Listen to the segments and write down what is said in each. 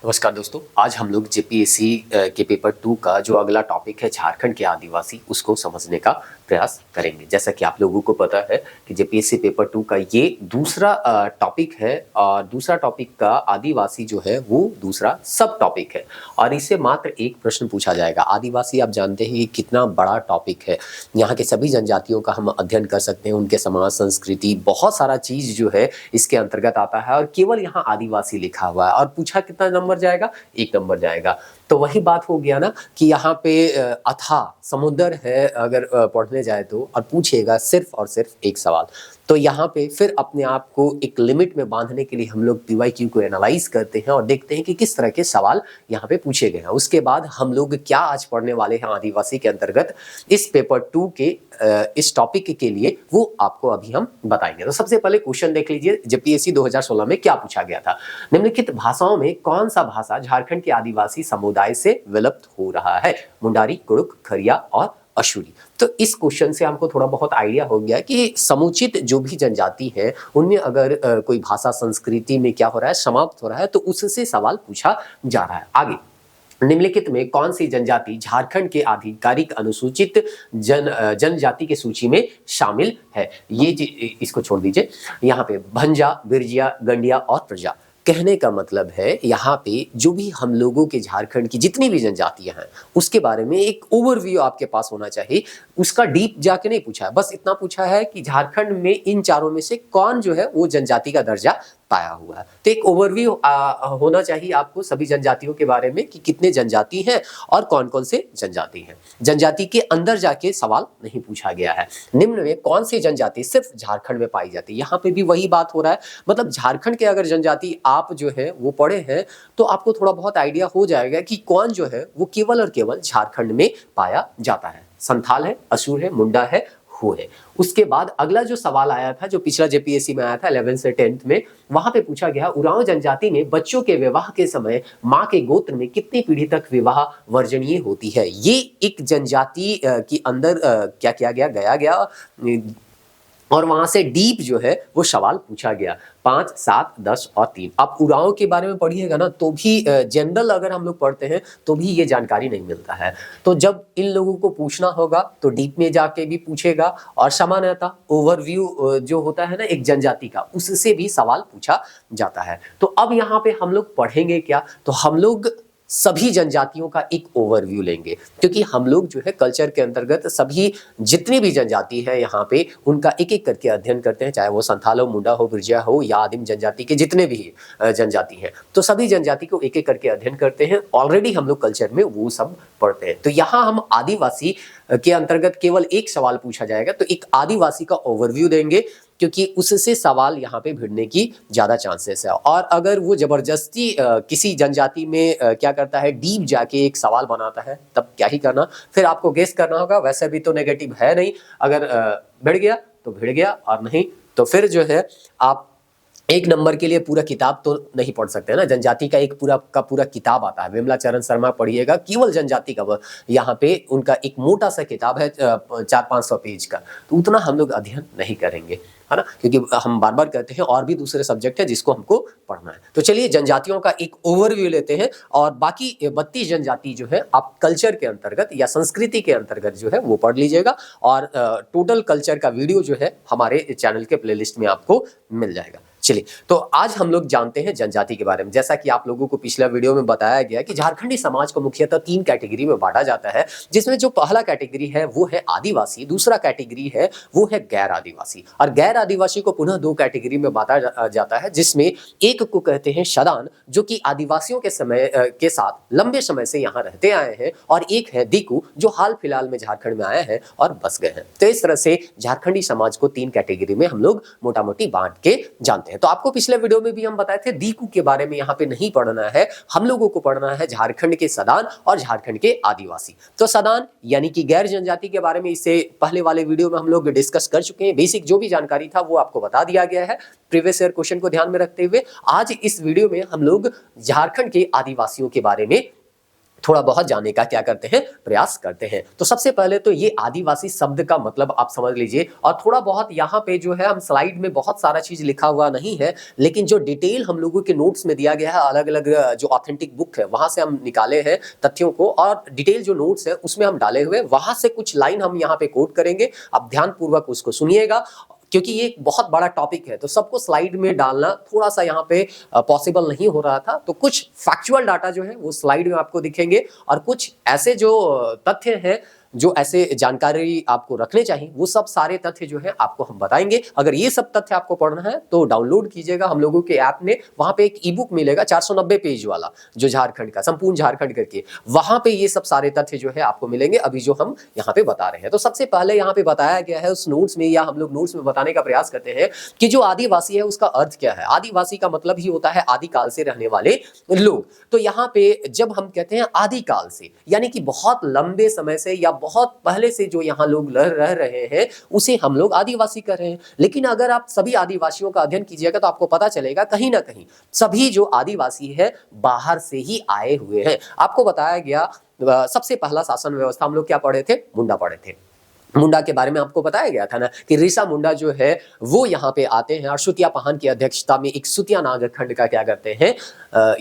नमस्कार दोस्तों, आज हम लोग जेपीएससी के पेपर 2 का जो अगला टॉपिक है झारखंड के आदिवासी, उसको समझने का प्रयास करेंगे। जैसा कि आप लोगों को पता है कि जेपीएससी पेपर 2 का ये दूसरा टॉपिक है और दूसरा टॉपिक का आदिवासी जो है वो दूसरा सब टॉपिक है और इससे मात्र एक प्रश्न पूछा जाएगा। आदिवासी आप जानते हैं कि कितना बड़ा टॉपिक है। यहाँ के सभी जनजातियों का हम अध्ययन कर सकते हैं, उनके समाज, संस्कृति, बहुत सारा चीज़ जो है इसके अंतर्गत आता है और केवल यहाँ आदिवासी लिखा हुआ है। और पूछा कितना नंबर जाएगा? 1 नंबर जाएगा। तो वही बात हो गया ना कि यहाँ पे अथाह समुद्र है अगर पढ़ने जाए तो, और पूछेगा सिर्फ और सिर्फ एक सवाल। तो यहाँ पे फिर अपने आप को एक लिमिट में बांधने के लिए हम लोग पीवाईक्यू को एनालाइज करते हैं और देखते हैं कि किस तरह के सवाल यहाँ पे पूछे गए हैं। उसके बाद हम लोग क्या आज पढ़ने वाले हैं आदिवासी के अंतर्गत इस पेपर 2 के इस टॉपिक के लिए, वो आपको अभी हम बताएंगे। तो सबसे पहले क्वेश्चन देख लीजिए, जेपीएससी 2016 में क्या पूछा गया था। निम्नलिखित भाषाओं में कौन सा भाषा झारखंड के आदिवासी समुदाय से विलुप्त हो रहा है? मुंडारी, कुड़ुक, खरिया और अशूरी। तो इस क्वेश्चन से हमको थोड़ा बहुत आइडिया हो गया कि समुचित जो भी जनजाति है उनमें अगर कोई भाषा संस्कृति में क्या हो रहा है, समाप्त हो रहा है, तो उससे सवाल पूछा जा रहा है। आगे, निम्नलिखित में कौन सी जनजाति झारखंड के आधिकारिक अनुसूचित जनजाति की सूची में शामिल है? ये इसको छोड़ दीजिए। यहाँ पे भंजा, बिरजिया, गंडिया और प्रजा। कहने का मतलब है यहाँ पे जो भी हम लोगों के झारखंड की जितनी भी जनजातियां हैं उसके बारे में एक ओवरव्यू आपके पास होना चाहिए। उसका डीप जाके नहीं पूछा है, बस इतना पूछा है कि झारखंड में इन चारों में से कौन जो है वो जनजाति का दर्जा पाया हुआ है। तो एक ओवरव्यू होना चाहिए आपको सभी जनजातियों के बारे में कि कितने जनजाति हैं और कौन कौन से जनजाति हैं। जनजाति के अंदर जाके सवाल नहीं पूछा गया है। निम्न में कौन सी जनजाति सिर्फ झारखंड में पाई जाती है? यहाँ पे भी वही बात हो रहा है। मतलब झारखंड के अगर जनजाति आप जो है वो पढ़े हैं तो आपको थोड़ा बहुत आइडिया हो जाएगा कि कौन जो है वो केवल और केवल झारखंड में पाया जाता है। संथाल है, असुर है, मुंडा है, हो है। उसके बाद अगला जो सवाल आया था, जो पिछला जेपीएससी में आया था 11 से 10th में, वहां पे पूछा गया उरांव जनजाति में बच्चों के विवाह के समय मां के गोत्र में कितनी पीढ़ी तक विवाह वर्जनीय होती है? ये एक जनजाति के अंदर क्या किया गया और वहां से डीप जो है वो सवाल पूछा गया 5, 7, 10 और 3। आप उरांव के बारे में पढ़िएगा ना तो भी जनरल अगर हम लोग पढ़ते हैं तो भी ये जानकारी नहीं मिलता है। तो जब इन लोगों को पूछना होगा तो डीप में जाके भी पूछेगा और सामान्यतः ओवरव्यू जो होता है ना एक जनजाति का, उससे भी सवाल पूछा जाता है। तो अब यहाँ पे हम लोग पढ़ेंगे क्या? तो हम लोग सभी जनजातियों का एक ओवरव्यू लेंगे क्योंकि हम लोग जो है कल्चर के अंतर्गत सभी जितनी भी जनजाति है यहाँ पे उनका एक एक करके अध्ययन करते हैं, चाहे वो संथाल हो, मुंडा हो, बिरजिया हो या आदिम जनजाति के जितने भी जनजाति हैं, तो सभी जनजाति को एक एक करके अध्ययन करते हैं। ऑलरेडी हम लोग कल्चर में वो सब पढ़ते हैं। तो यहाँ हम आदिवासी के अंतर्गत केवल एक सवाल पूछा जाएगा तो एक आदिवासी का ओवरव्यू देंगे क्योंकि उससे सवाल यहाँ पे भिड़ने की ज्यादा चांसेस है। और अगर वो जबरदस्ती किसी जनजाति में क्या करता है, डीप जाके एक सवाल बनाता है, तब क्या ही करना, फिर आपको गेस करना होगा। वैसे भी तो नेगेटिव है नहीं, अगर भिड़ गया तो भिड़ गया और नहीं तो फिर जो है आप 1 नंबर के लिए पूरा किताब तो नहीं पढ़ सकते ना। जनजाति का एक पूरा किताब आता है, विमला चरण शर्मा पढ़िएगा, केवल जनजाति का यहाँ पे उनका एक मोटा सा किताब है 400-500 पेज का, तो उतना हम लोग अध्ययन नहीं करेंगे, है ना, क्योंकि हम बार बार कहते हैं और भी दूसरे सब्जेक्ट है जिसको हमको पढ़ना है। तो चलिए जनजातियों का एक ओवरव्यू लेते हैं और बाकी 32 जनजाति जो है आप कल्चर के अंतर्गत या संस्कृति के अंतर्गत जो है वो पढ़ लीजिएगा और टोटल कल्चर का वीडियो जो है हमारे चैनल के प्लेलिस्ट में आपको मिल जाएगा। चलिए, तो आज हम लोग जानते हैं जनजाति के बारे में। जैसा कि आप लोगों को पिछला वीडियो में बताया गया कि झारखंडी समाज को मुख्यतः 3 कैटेगरी में बांटा जाता है, जिसमें जो पहला कैटेगरी है वो है आदिवासी, दूसरा कैटेगरी है वो है गैर आदिवासी, और गैर आदिवासी को पुनः 2 कैटेगरी में बांटा जाता है, जिसमें एक को कहते हैं शदान, जो कि आदिवासियों के समय के साथ लंबे समय से यहाँ रहते आए हैं, और एक है दीकू जो हाल फिलहाल में झारखंड में आए हैं और बस गए हैं। तो इस तरह से झारखंडी समाज को 3 कैटेगरी में हम लोग मोटा मोटी बांट के जानते हैं। तो आपको पिछले वीडियो में भी हम बताए थे दीकू के बारे में यहाँ पे नहीं पढ़ना है, हम लोगों को पढ़ना है झारखंड के सदान और झारखंड के आदिवासी। तो सदान यानी कि गैर जनजाति के बारे में इससे पहले वाले वीडियो में हम लोग डिस्कस कर चुके हैं। बेसिक जो भी जानकारी था वो आपको बता दिया गया है प्रीवियस ईयर क्वेश्चन को ध्यान में रखते हुए। आज इस वीडियो में हम लोग झारखंड के आदिवासियों के बारे में थोड़ा बहुत जानने का क्या करते हैं, प्रयास करते हैं। तो सबसे पहले तो ये आदिवासी शब्द का मतलब आप समझ लीजिए, और थोड़ा बहुत यहाँ पे जो है हम स्लाइड में बहुत सारा चीज लिखा हुआ नहीं है, लेकिन जो डिटेल हम लोगों के नोट्स में दिया गया है, अलग अलग जो ऑथेंटिक बुक है वहां से हम निकाले हैं तथ्यों को, और डिटेल जो नोट्स है उसमें हम डाले हुए, वहां से कुछ लाइन हम यहाँ पे कोट करेंगे। आप ध्यानपूर्वक उसको सुनिएगा, क्योंकि ये एक बहुत बड़ा टॉपिक है, तो सबको स्लाइड में डालना थोड़ा सा यहाँ पे पॉसिबल नहीं हो रहा था। तो कुछ फैक्चुअल डाटा जो है वो स्लाइड में आपको दिखेंगे, और कुछ ऐसे जो तथ्य हैं, जो ऐसे जानकारी आपको रखने चाहिए, वो सब सारे तथ्य जो है आपको हम बताएंगे। अगर ये सब तथ्य आपको पढ़ना है तो डाउनलोड कीजिएगा हम लोगों के ऐप में, वहां पे एक ई बुक मिलेगा 490 पेज वाला, जो झारखंड का संपूर्ण झारखंड करके, वहां पे ये सब सारे तथ्य जो है आपको मिलेंगे, अभी जो हम यहाँ पे बता रहे हैं। तो सबसे पहले यहाँ पे बताया गया है उस नोट्स में, या हम लोग नोट्स में बताने का प्रयास करते हैं कि जो आदिवासी है उसका अर्थ क्या है। आदिवासी का मतलब ही होता है आदिकाल से रहने वाले लोग। तो यहाँ पे जब हम कहते हैं आदिकाल से, यानी कि बहुत लंबे समय से या बहुत पहले से जो यहाँ लोग रह रहे हैं, उसे हम लोग आदिवासी कर रहे हैं। लेकिन अगर आप सभी आदिवासियों का अध्ययन कीजिएगा तो आपको पता चलेगा कहीं ना कहीं सभी जो आदिवासी है बाहर से ही आए हुए हैं। आपको बताया गया सबसे पहला शासन व्यवस्था हम लोग क्या पढ़े थे, मुंडा पढ़े थे। मुंडा के बारे में आपको बताया गया था ना कि ऋषा मुंडा जो है वो यहाँ पे आते हैं और सुतिया पहान की अध्यक्षता में एक सुतिया नाग खंड का क्या करते हैं,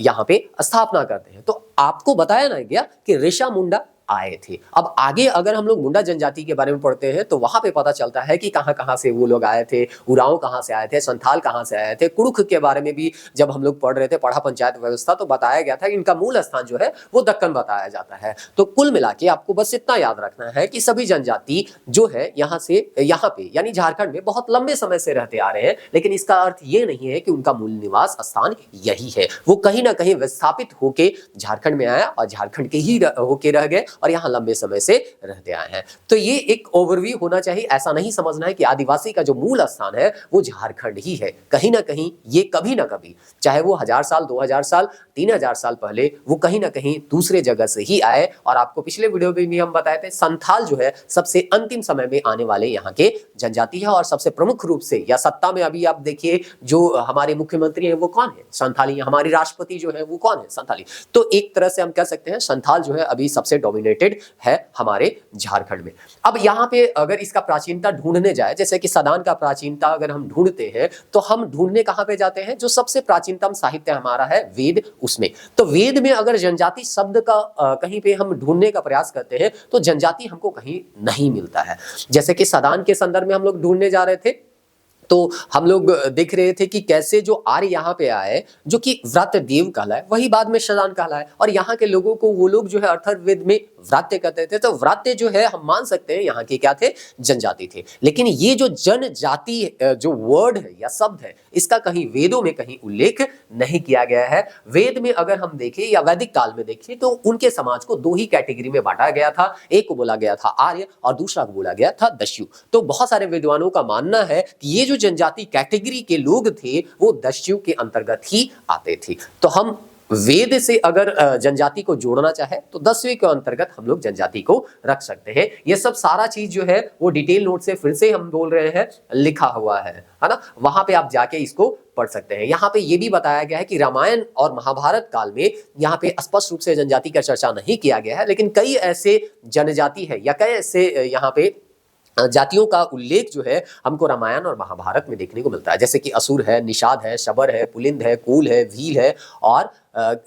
यहाँ पे स्थापना करते हैं। तो आपको बताया ना गया कि ऋषा मुंडा आए थे। अब आगे अगर हम लोग मुंडा जनजाति के बारे में पढ़ते हैं तो वहां पे पता चलता है कि कहां कहां से वो लोग आए थे, उरांव कहां से आए थे, संथाल कहां से आए थे। कुड़ुख के बारे में भी जब हम लोग पढ़ रहे थे, पढ़ा पंचायत व्यवस्था, तो बताया गया था कि इनका मूल स्थान जो है वो दक्कन बताया जाता है। तो कुल मिला के आपको बस इतना याद रखना है कि सभी जनजाति जो है यहाँ से यहाँ पे यानी झारखंड में बहुत लंबे समय से रहते आ रहे हैं, लेकिन इसका अर्थ ये नहीं है कि उनका मूल निवास स्थान यही है। वो कहीं ना कहीं विस्थापित होके झारखंड में आया और झारखंड के ही होके रह गए और यहाँ लंबे समय से रहते आए हैं। तो ये एक ओवरव्यू होना चाहिए। ऐसा नहीं समझना है कि आदिवासी का जो मूल स्थान है वो झारखंड ही है। कहीं ना कहीं ये कभी ना कभी, चाहे वो 1000 साल, 2000 साल, 3000 साल पहले, वो कहीं ना कहीं दूसरे जगह से ही आए। और आपको पिछले वीडियो में भी हम बताए थे, संथाल जो है सबसे अंतिम समय में आने वाले यहाँ के जनजाति है, और सबसे प्रमुख रूप से या सत्ता में अभी आप देखिए जो हमारे मुख्यमंत्री हैं वो कौन है, संथाली। हमारी राष्ट्रपति जो है वो कौन है, संथाली। तो एक तरह से हम कह सकते हैं संथाल जो है अभी सबसे डोमिनेटेड है हमारे झारखंड में। अब यहाँ पे अगर इसका प्राचीनता ढूंढने जाए, जैसे कि सदान का प्राचीनता अगर हम ढूंढते हैं तो हम ढूंढने कहां पे जाते हैं, जो सबसे प्राचीनतम साहित्य हमारा है वेद, उसमें। तो वेद में अगर जनजाति शब्द का कहीं पे हम ढूंढने का प्रयास करते हैं तो जनजाति हमको कहीं नहीं मिलता है। जैसे कि सदान के संदर्भ में हम लोग ढूंढने जा रहे थे, तो हम लोग देख रहे थे कि कैसे जो आर्य यहाँ पे आए, जो कि व्रात्य देव कहलाए, वही बाद में सदान कहलाए, और यहाँ के लोगों को वो लोग जो है अथर्ववेद में व्रात्य कहते थे। तो व्रात्य जो है हम मान सकते हैं यहाँ के क्या थे, जनजाति थे। लेकिन ये जो जनजाति जो वर्ड है या शब्द है, इसका कहीं वेदों में कहीं उल्लेख नहीं किया गया है। वेद में अगर हम देखें या वैदिक काल में देखें तो उनके समाज को दो ही कैटेगरी में बांटा गया था। एक को बोला गया था आर्य और दूसरा को बोला गया था दस्यु। तो बहुत सारे विद्वानों का मानना है कि ये जो जनजाति कैटेगरी के लोग थे वो दस्यु के अंतर्गत ही आते थे। तो हम वेद से अगर जनजाति को जोड़ना चाहे तो 10वीं के अंतर्गत हम लोग जनजाति को रख सकते हैं। ये सब सारा चीज जो है वो डिटेल नोट से फिर से हम बोल रहे हैं लिखा हुआ है ना, वहां पे आप जाके इसको पढ़ सकते हैं। यहाँ पे ये भी बताया गया है कि रामायण और महाभारत काल में यहाँ पे स्पष्ट रूप से जनजाति का चर्चा नहीं किया गया है, लेकिन कई ऐसे जनजाति है या कई ऐसे यहाँ पे जातियों का उल्लेख जो है हमको रामायण और महाभारत में देखने को मिलता है। जैसे कि असुर है, निषाद है, शबर है, पुलिंद है, कूल है, भील है, और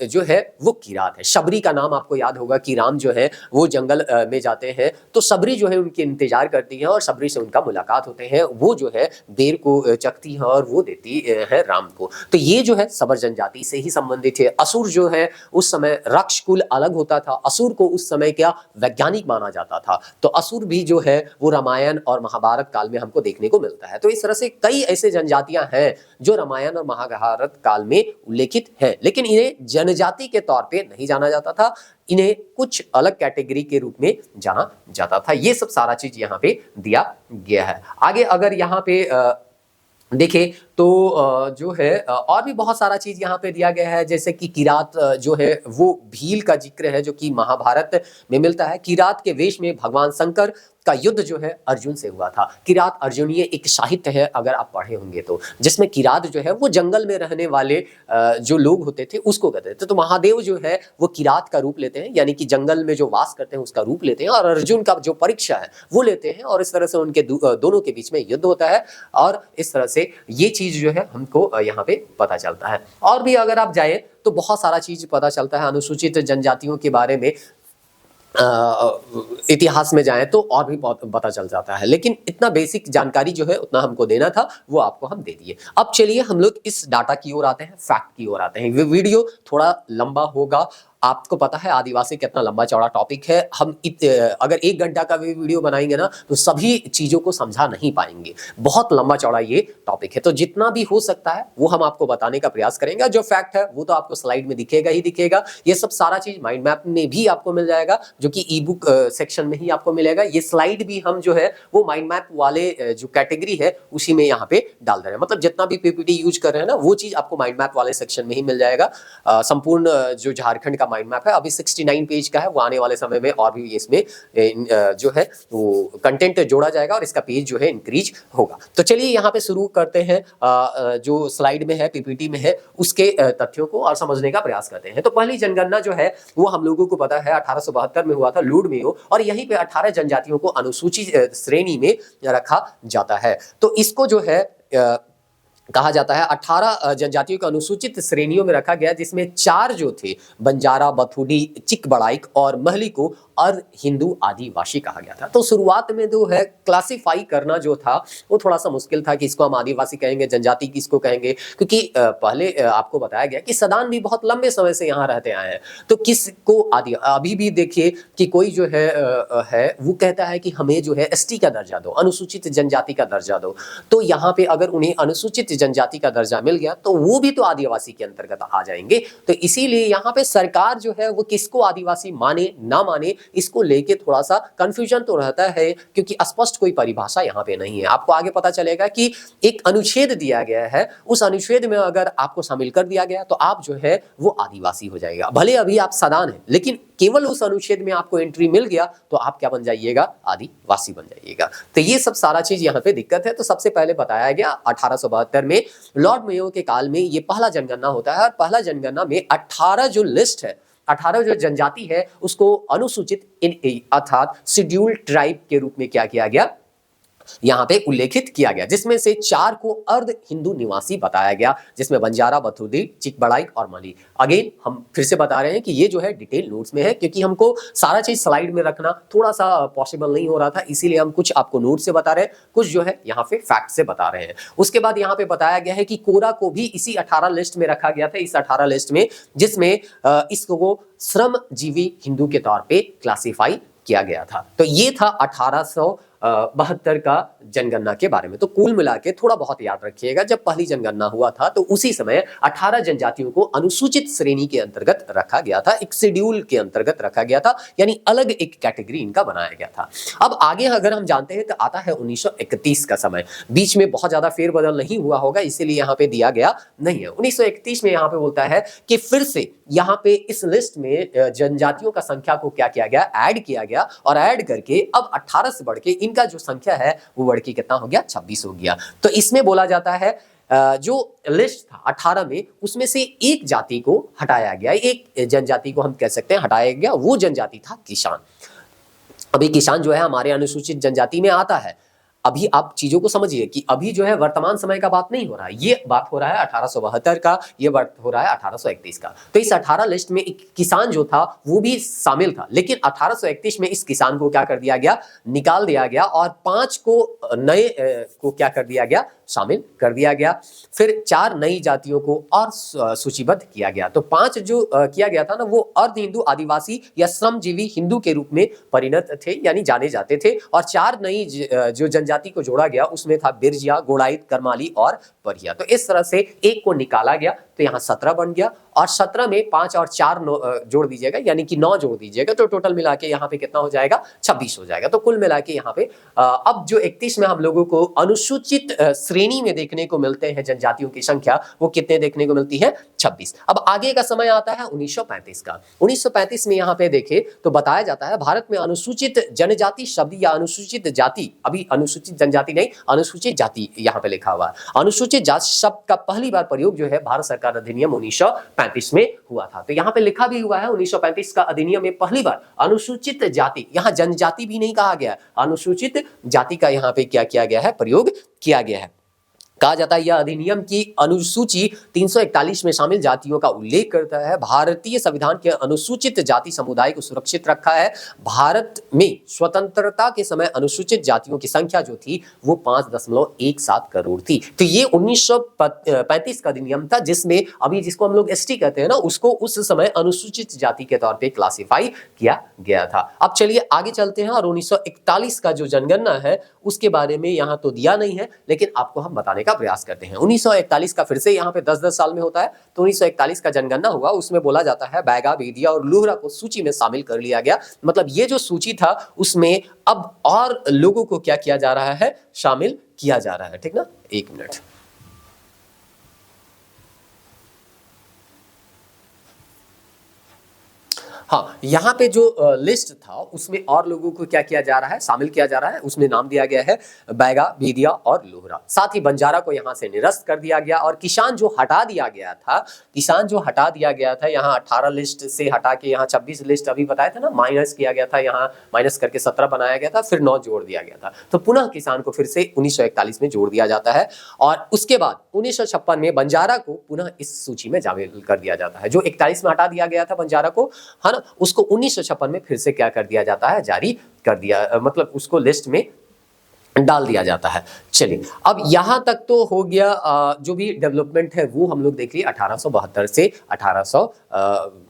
जो है वो किरात है। शबरी का नाम आपको याद होगा कि राम जो है वो जंगल में जाते हैं तो शबरी जो है उनके इंतजार करती है और शबरी से उनका मुलाकात होते हैं। वो जो है बेर को चखती है और वो देती है राम को। तो ये जो है शबर जनजाति से ही संबंधित है। असुर जो है उस समय रक्ष कुल अलग होता था। असुर को उस समय क्या वैज्ञानिक माना जाता था। तो असुर भी जो है वो रामायण और महाभारत काल में हमको देखने को मिलता है। तो इस तरह से कई ऐसे जनजातियां हैं जो रामायण और महाभारत काल में उल्लेखित हैं, लेकिन इन्हें जनजाति के तौर पे नहीं जाना जाता था। इन्हें कुछ अलग कैटेगरी के रूप में जाना जाता था। ये सब सारा चीज यहाँ पे दिया गया है। आगे अगर यहाँ पे देखें तो जो है और भी बहुत सारा चीज यहाँ पे दिया गया है, जैसे कि किरात जो है वो भील का जिक्र है जो कि महाभारत में मिलता है। किरात के वेश में भगवान शंकर का युद्ध जो है अर्जुन से हुआ था। किरात अर्जुनीय एक साहित्य है, अगर आप पढ़े होंगे तो, जिसमें किरात जो है वो जंगल में रहने वाले जो लोग होते थे उसको कहते थे। तो महादेव जो है वो किरात का रूप लेते हैं, यानी कि जंगल में जो वास करते हैं उसका रूप लेते हैं, और अर्जुन का जो परीक्षा है वो लेते हैं, और इस तरह से उनके दोनों के बीच में युद्ध होता है। और इस तरह से ये चीज जो है हमको यहाँ पे पता चलता है। और भी अगर आप जाए तो बहुत सारा चीज पता चलता है अनुसूचित जनजातियों के बारे में। इतिहास में जाएं तो और भी बहुत पता चल जाता है, लेकिन इतना बेसिक जानकारी जो है उतना हमको देना था वो आपको हम दे दिए। अब चलिए हम लोग इस डाटा की ओर आते हैं, फैक्ट की ओर आते हैं। वीडियो थोड़ा लंबा होगा, आपको पता है आदिवासी कितना लंबा चौड़ा टॉपिक है। हम अगर 1 घंटा का भी वीडियो बनाएंगे ना तो सभी चीजों को समझा नहीं पाएंगे, बहुत लंबा चौड़ा ये टॉपिक है। तो जितना भी हो सकता है वो हम आपको बताने का प्रयास करेंगे। जो फैक्ट है वो तो आपको स्लाइड में दिखेगा ही दिखेगा। ये सब सारा चीज माइंड मैप में भी आपको मिल जाएगा, जो कि ई बुक सेक्शन में ही आपको मिलेगा। ये स्लाइड भी हम जो है वो माइंड मैप वाले जो कैटेगरी है उसी में यहाँ पे डाल दे रहे हैं। मतलब जितना भी पीपीटी यूज कर रहे हैं ना वो चीज आपको माइंड मैप वाले सेक्शन में ही मिल जाएगा। संपूर्ण जो झारखंड का माइंड मैप है अभी 69 पेज का है, वो आने वाले समय में और भी इसमें जो है वो कंटेंट जोड़ा जाएगा और इसका पेज जो है इंक्रीज होगा। तो चलिए यहाँ पे शुरू करते हैं, जो स्लाइड में है पीपीटी में है उसके तथ्यों को और समझने का प्रयास करते हैं। तो पहली जनगणना जो है वो हम लोगों को पता है 1872 में हुआ था लूड में, और यहीं पे 18 जनजातियों को अनुसूचित श्रेणी में रखा जाता है। तो इसको जो है कहा जाता है 18 जनजातियों को अनुसूचित श्रेणियों में रखा गया, जिसमें 4 जो थे बंजारा, बथुडी, चिकबड़ाइक और महली को अर्ध हिंदू आदिवासी कहा गया था। तो शुरुआत में जो है क्लासिफाई करना जो था वो थोड़ा सा मुश्किल था कि इसको हम आदिवासी कहेंगे, जनजाति किसको कहेंगे, क्योंकि पहले आपको बताया गया कि सदान भी बहुत लंबे समय से यहाँ रहते आए हैं। तो किसको आदि, अभी भी देखिए कि कोई जो है वो कहता है कि हमें जो है एसटी का दर्जा दो, अनुसूचित जनजाति का दर्जा दो। तो यहाँ पे अगर उन्हें अनुसूचित जनजाति का दर्जा मिल गया तो वो भी तो आदिवासी के अंतर्गत आ जाएंगे। तो इसीलिए यहाँ पे सरकार जो है वो किसको आदिवासी माने ना माने इसको लेके थोड़ा सा कंफ्यूजन तो रहता है, क्योंकि स्पष्ट कोई परिभाषा यहाँ पे नहीं है। आपको आगे पता चलेगा कि एक अनुच्छेद दिया गया है, उस अनुच्छेद में अगर आपको शामिल कर दिया गया तो आप जो है वो आदिवासी हो जाएगा। भले अभी आप सदान है, लेकिन केवल उस अनुच्छेद में आपको एंट्री मिल गया तो आप क्या बन जाइएगा, आदिवासी बन जाइएगा। तो ये सब सारा चीज यहाँ पे दिक्कत है। तो सबसे पहले बताया गया 1872 में लॉर्ड मेयो के काल में ये पहला जनगणना होता है, और पहला जनगणना में 18 जो लिस्ट है, 18 जो जनजाति है उसको अनुसूचित अर्थात शेड्यूल्ड ट्राइब के रूप में क्या किया गया, यहाँ पे उल्लेखित किया गया, जिसमें से 4 को अर्ध हिंदू निवासी बताया गया, जिसमें बंजारा, बथुडी, चिकबड़ाइक और मली। अगेन हम फिर से बता रहे हैं कि ये जो है डिटेल नोट्स में है, क्योंकि हमको सारा चीज स्लाइड में रखना थोड़ा सा पॉसिबल नहीं हो रहा था, इसीलिए हम कुछ आपको नोट से बता रहे हैं, कुछ जो है यहाँ पे फैक्ट से बता रहे हैं। उसके बाद यहाँ पे बताया गया है कि कोरा को भी इसी 18 लिस्ट में रखा गया था, इस 18 लिस्ट में, जिसमें इसको श्रमजीवी हिंदू के तौर पे क्लासिफाई किया गया था। तो ये था 1872 का जनगणना के बारे में। तो कुल मिला के थोड़ा बहुत याद रखिएगा, जब पहली जनगणना हुआ था तो उसी समय 18 जनजातियों को अनुसूचित श्रेणी के अंतर्गत रखा गया था, एक शेड्यूल के अंतर्गत रखा गया था, यानी अलग एक कैटेगरी इनका बनाया गया था। अब आगे अगर हम जानते हैं तो आता है 1931 का समय। बीच में बहुत ज्यादा फेरबदल नहीं हुआ होगा, इसीलिए यहाँ पे दिया गया नहीं है। 1931 में यहाँ पे बोलता है कि फिर से यहाँ पे इस लिस्ट में जनजातियों का संख्या को क्या किया गया, ऐड किया गया, और ऐड करके अब 18 से बढ़ के इनका जो संख्या है वो बढ़ के कितना हो गया, 26 हो गया। तो इसमें बोला जाता है जो लिस्ट था 18 में, उसमें से एक जाति को हटाया गया, एक जनजाति को हम कह सकते हैं हटाया गया, वो जनजाति था किसान। अभी किसान जो है हमारे अनुसूचित जनजाति में आता है। अभी आप चीजों को समझिए कि अभी जो है वर्तमान समय का बात नहीं हो रहा है, ये बात हो रहा है 1872 का, ये बात हो रहा है 1831 का। तो इस 18 लिस्ट में एक किसान जो था वो भी शामिल था, लेकिन 1831 में इस किसान को क्या कर दिया गया, निकाल दिया गया, और 5 को नए को क्या कर दिया गया, शामिल कर दिया गया। फिर 4 नई जातियों को और सूचीबद्ध किया गया। तो 5 जो किया गया था ना वो अर्ध हिंदू आदिवासी या श्रमजीवी हिंदू के रूप में परिणत थे, यानी जाने जाते थे, और 4 नई जो जनजाति को जोड़ा गया उसमें था बिरजिया, गोड़ाइत, करमाली और परिया। तो इस तरह से एक को निकाला गया तो यहाँ 17 बन गया, और 17 में 5 और 4 जोड़ दीजिएगा, यानी कि 9 जोड़ दीजिएगा, तो टोटल मिला के यहाँ पे कितना हो जाएगा, 26 हो जाएगा। तो कुल मिला के यहाँ पे अब जो 31 में हम लोगों को अनुसूचित श्रेणी श्रेणी में देखने को मिलते हैं जनजातियों की संख्या वो कितने देखने को मिलती है? 26। अब आगे का समय आता है 1935 का। 1935 में यहाँ पे देखे तो बताया जाता है भारत में अनुसूचित जनजाति शब्द या अनुसूचित जाति, अभी अनुसूचित जनजाति नहीं, अनुसूचित जाति यहाँ पे लिखा हुआ है। अनुसूचित जाति शब्द का पहली बार प्रयोग जो है भारत सरकार अधिनियम 1935 में हुआ था। तो यहाँ पे लिखा भी हुआ है 1935 का अधिनियम में पहली बार अनुसूचित जाति, यहाँ जनजाति भी नहीं कहा गया, अनुसूचित जाति का यहाँ पे क्या किया गया है? प्रयोग किया गया है। कहा जाता है यह अधिनियम की अनुसूची 341 में शामिल जातियों का उल्लेख करता है। भारतीय संविधान के अनुसूचित जाति समुदाय को सुरक्षित रखा है। भारत में स्वतंत्रता के समय अनुसूचित जातियों की संख्या जो थी वो 5.17 करोड़ थी। तो ये 1935 का अधिनियम था जिसमें अभी जिसको हम लोग एसटी कहते हैं ना, उसको उस समय अनुसूचित जाति के तौर पर क्लासिफाई किया गया था। अब चलिए आगे चलते हैं और 1941 का जो जनगणना है उसके बारे में यहाँ तो दिया नहीं है, लेकिन आपको हम बताने का प्रयास करते हैं। 1941 का फिर से यहाँ पे 10-10 साल में होता है। तो 1941 का जनगणना हुआ, उसमें बोला जाता है बैगा, बेदिया और लुहरा को सूची में शामिल कर लिया गया। मतलब ये जो सूची था उसमें अब और लोगों को क्या किया जा रहा है? शामिल किया जा रहा है। ठीक ना, एक मिनट। हाँ, यहाँ पे जो लिस्ट था उसमें और लोगों को क्या किया जा रहा है? शामिल किया जा रहा है। उसमें नाम दिया गया है बैगा, बेदिया और लोहरा। साथ ही बंजारा को यहाँ से निरस्त कर दिया गया और किसान जो हटा दिया गया था, किसान जो हटा दिया गया था, यहाँ 18 लिस्ट से हटा के यहाँ 26 लिस्ट अभी बताया था ना, माइनस किया गया था, यहाँ माइनस करके 17 बनाया गया था, फिर 9 जोड़ दिया गया था। तो पुनः किसान को फिर से 1941 में जोड़ दिया जाता है और उसके बाद 1956 में बंजारा को पुनः इस सूची में शामिल कर दिया जाता है। जो 41 में हटा दिया गया था बंजारा को, है ना, उसको 1956 में फिर से क्या कर दिया जाता है? जारी कर दिया, मतलब उसको लिस्ट में डाल दिया जाता है। चलिए, अब यहां तक तो हो गया। जो भी डेवलपमेंट है वो हम लोग देख लिए 1872 से 1800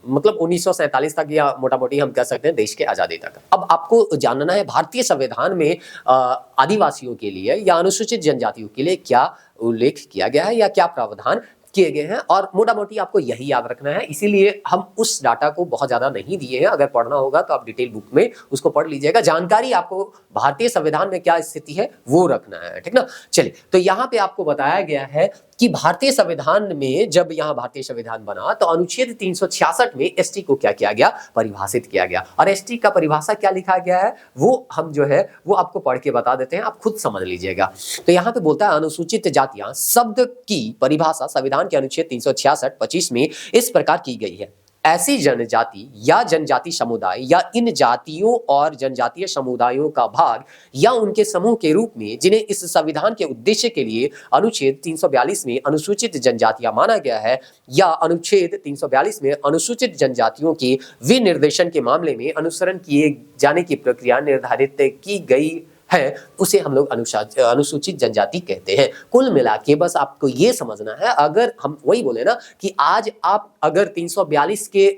मतलब 1947 तक, या मोटा मोटी हम कह सकते हैं देश के आजादी तक। अब आपको जानना है भारतीय संविधान में आदिवासियों के लिए या अनुसूचित जनजातियों के लिए क्या उल्लेख किया गया है या क्या प्रावधान किए गए हैं, और मोटा मोटी आपको यही याद रखना है। इसीलिए हम उस डाटा को बहुत ज्यादा नहीं दिए हैं। अगर पढ़ना होगा तो आप डिटेल बुक में उसको पढ़ लीजिएगा। जानकारी आपको भारतीय संविधान में क्या स्थिति है वो रखना है। ठीक ना, चलिए, तो यहाँ पे आपको बताया गया है कि भारतीय संविधान में जब यहाँ भारतीय संविधान बना तो अनुच्छेद 366 में एसटी को क्या किया गया? परिभाषित किया गया। और एसटी का परिभाषा क्या लिखा गया है वो हम जो है वो आपको पढ़ के बता देते हैं, आप खुद समझ लीजिएगा। तो यहाँ पे बोलता है अनुसूचित जातियां शब्द की परिभाषा संविधान के अनुच्छेद 366-25 में इस प्रकार की गई है। ऐसी जनजाति या जनजाति समुदाय या इन जातियों और जनजातीय समुदायों का भाग या उनके समूह के रूप में जिन्हें इस संविधान के उद्देश्य के लिए अनुच्छेद 342 में अनुसूचित जनजातियां माना गया है या अनुच्छेद 342 में अनुसूचित जनजातियों के विनिर्देशन के मामले में अनुसरण किए जाने की प्रक्रिया निर्धारित की गई है, उसे हम लोग अनुसूचित जनजाति कहते हैं। कुल मिला के बस आपको ये समझना है, अगर हम वही बोले ना कि आज आप अगर 342 के